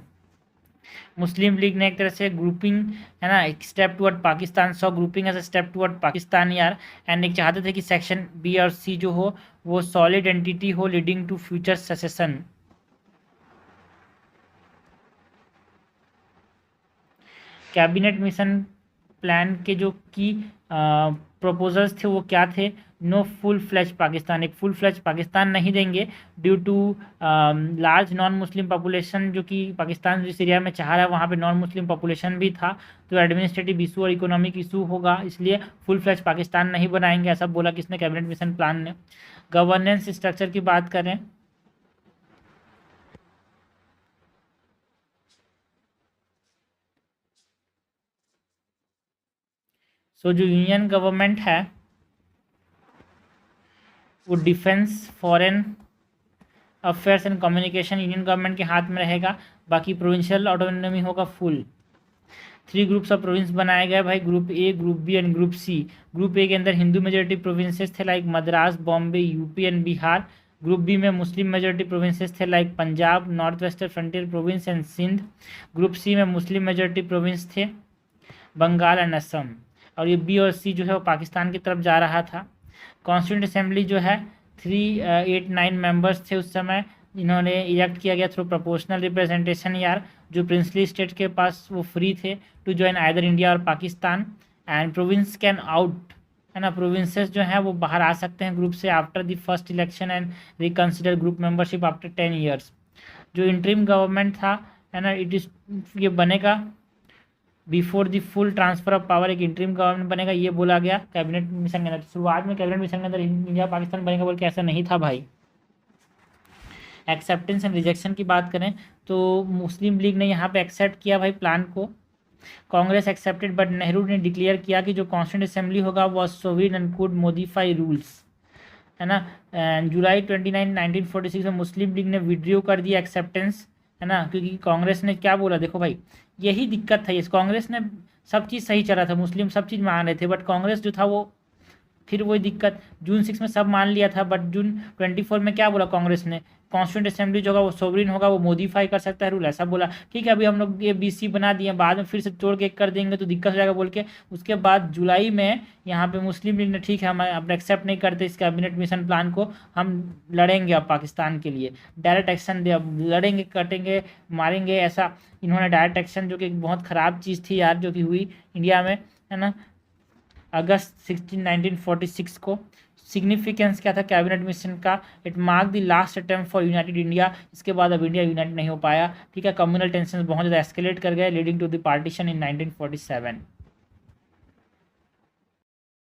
[SPEAKER 1] Muslim league ने एक तरह से ग्रुपिंग, है ना, एक step toward Pakistan, saw grouping as a step toward Pakistan यार। एंड एक चाहते थे कि सेक्शन B और C जो हो वो सॉलिड एंटिटी हो, leading to future secession. Cabinet mission plan के जो की प्रपोजल्स थे वो क्या थे? नो फुल फ्लैश पाकिस्तान, एक फुल फ्लैश पाकिस्तान नहीं देंगे due to large non Muslim population, जो कि पाकिस्तान जिस एरिया में चाह रहा है वहाँ पे नॉन मुस्लिम पॉपुलेशन भी था, तो एडमिनिस्ट्रेटिव इशू और इकोनॉमिक इशू होगा, इसलिए फुल फ्लैश पाकिस्तान नहीं बनाएंगे, ऐसा बोला किसने? कैबिनेट मिशन प्लान ने। गवर्नेंस स्ट्रक्चर की बात करें तो जो यूनियन गवर्नमेंट है वो defence, foreign affairs and communication union government के हाथ में रहेगा, बाकी प्रोविंशियल ऑटोनॉमी होगा फुल। 3 ग्रुप्स ऑफ प्रोविंस बनाए गए भाई, group A, group B and group C। Group A के अंदर हिंदू मेजोरिटी प्रोविंसेस थे like Madras, Bombay, UP and Bihar. Group B में मुस्लिम मेजोरिटी प्रोविंसेस थे like Punjab, north western frontier province and Sindh. Group C में Muslim majority province थे बंगाल एंड असम। और ये B और C जो है वो पाकिस्तान की तरफ जा रहा था। कॉन्स्टिट्यूंट असेंबली जो है 389 मेंबर्स थे उस समय, इन्होंने इलेक्ट किया गया थ्रू प्रोपोर्शनल रिप्रेजेंटेशन यार। जो प्रिंसली स्टेट के पास वो फ्री थे टू ज्वाइन आइदर इंडिया और Pakistan, and province can out, है ना, प्रोविंसेस जो हैं वो बाहर आ सकते हैं ग्रुप से after the first election and reconsider group membership after 10 years. जो इंटरिम गवर्नमेंट था, है ना, ये बनेगा before the full transfer of power, एक इंटरिम गवर्नमेंट बनेगा, ये बोला गया कैबिनेट मिशन के अंदर। शुरुआत में कैबिनेट मिशन के अंदर इंडिया पाकिस्तान बनेगा बोल के ऐसा नहीं था भाई। एक्सेप्टेंस एंड रिजेक्शन की बात करें तो मुस्लिम लीग ने यहाँ पे एक्सेप्ट किया भाई प्लान को, कांग्रेस एक्सेप्टेड, बट नेहरू ने डिक्लेयर किया कि जो कॉन्स्टिट्यूंट असेंबली होगा वो सोवियन एंड कुड मॉडिफाई रूल्स, है ना। जुलाई 29, 1946 में मुस्लिम लीग ने विड्रॉ कर दिया एक्सेप्टेंस, है ना, क्योंकि कांग्रेस ने क्या बोला, देखो भाई यही दिक्कत था, इस कांग्रेस ने सब चीज़ सही चला था, मुस्लिम सब चीज़ मान रहे थे, बट कांग्रेस जो था वो फिर वही दिक्कत, जून 6 में सब मान लिया था, बट जून 24 में क्या बोला कांग्रेस ने, कॉन्स्टिट्यूंट असेंबली जो होगा वो सोवरिन होगा, वो मॉडिफाई कर सकता है रूल, ऐसा बोला। ठीक है, अभी हम लोग ये बीसी बना दिए, बाद में फिर से तोड़ के कर देंगे तो दिक्कत हो जाएगा बोल के। उसके बाद जुलाई में यहाँ पे मुस्लिम लीग ने, ठीक है हम अपने एक्सेप्ट नहीं करते इस कैबिनेट मिशन प्लान को, हम लड़ेंगे अब पाकिस्तान के लिए, डायरेक्ट एक्शन दे, अब लड़ेंगे, कटेंगे, मारेंगे, ऐसा इन्होंने डायरेक्ट एक्शन, जो कि एक बहुत ख़राब चीज़ थी यार जो कि हुई इंडिया में, है ना। अगस्त 1946 को सिग्निफिकेंस क्या था कैबिनेट मिशन का, it mark the last attempt for United India. इसके बाद अब इंडिया यूनाइट नहीं हो पाया, ठीक है। कम्युनल टेंशन बहुत ज़्यादा एस्केलेट कर गए, leading to the partition in 1947।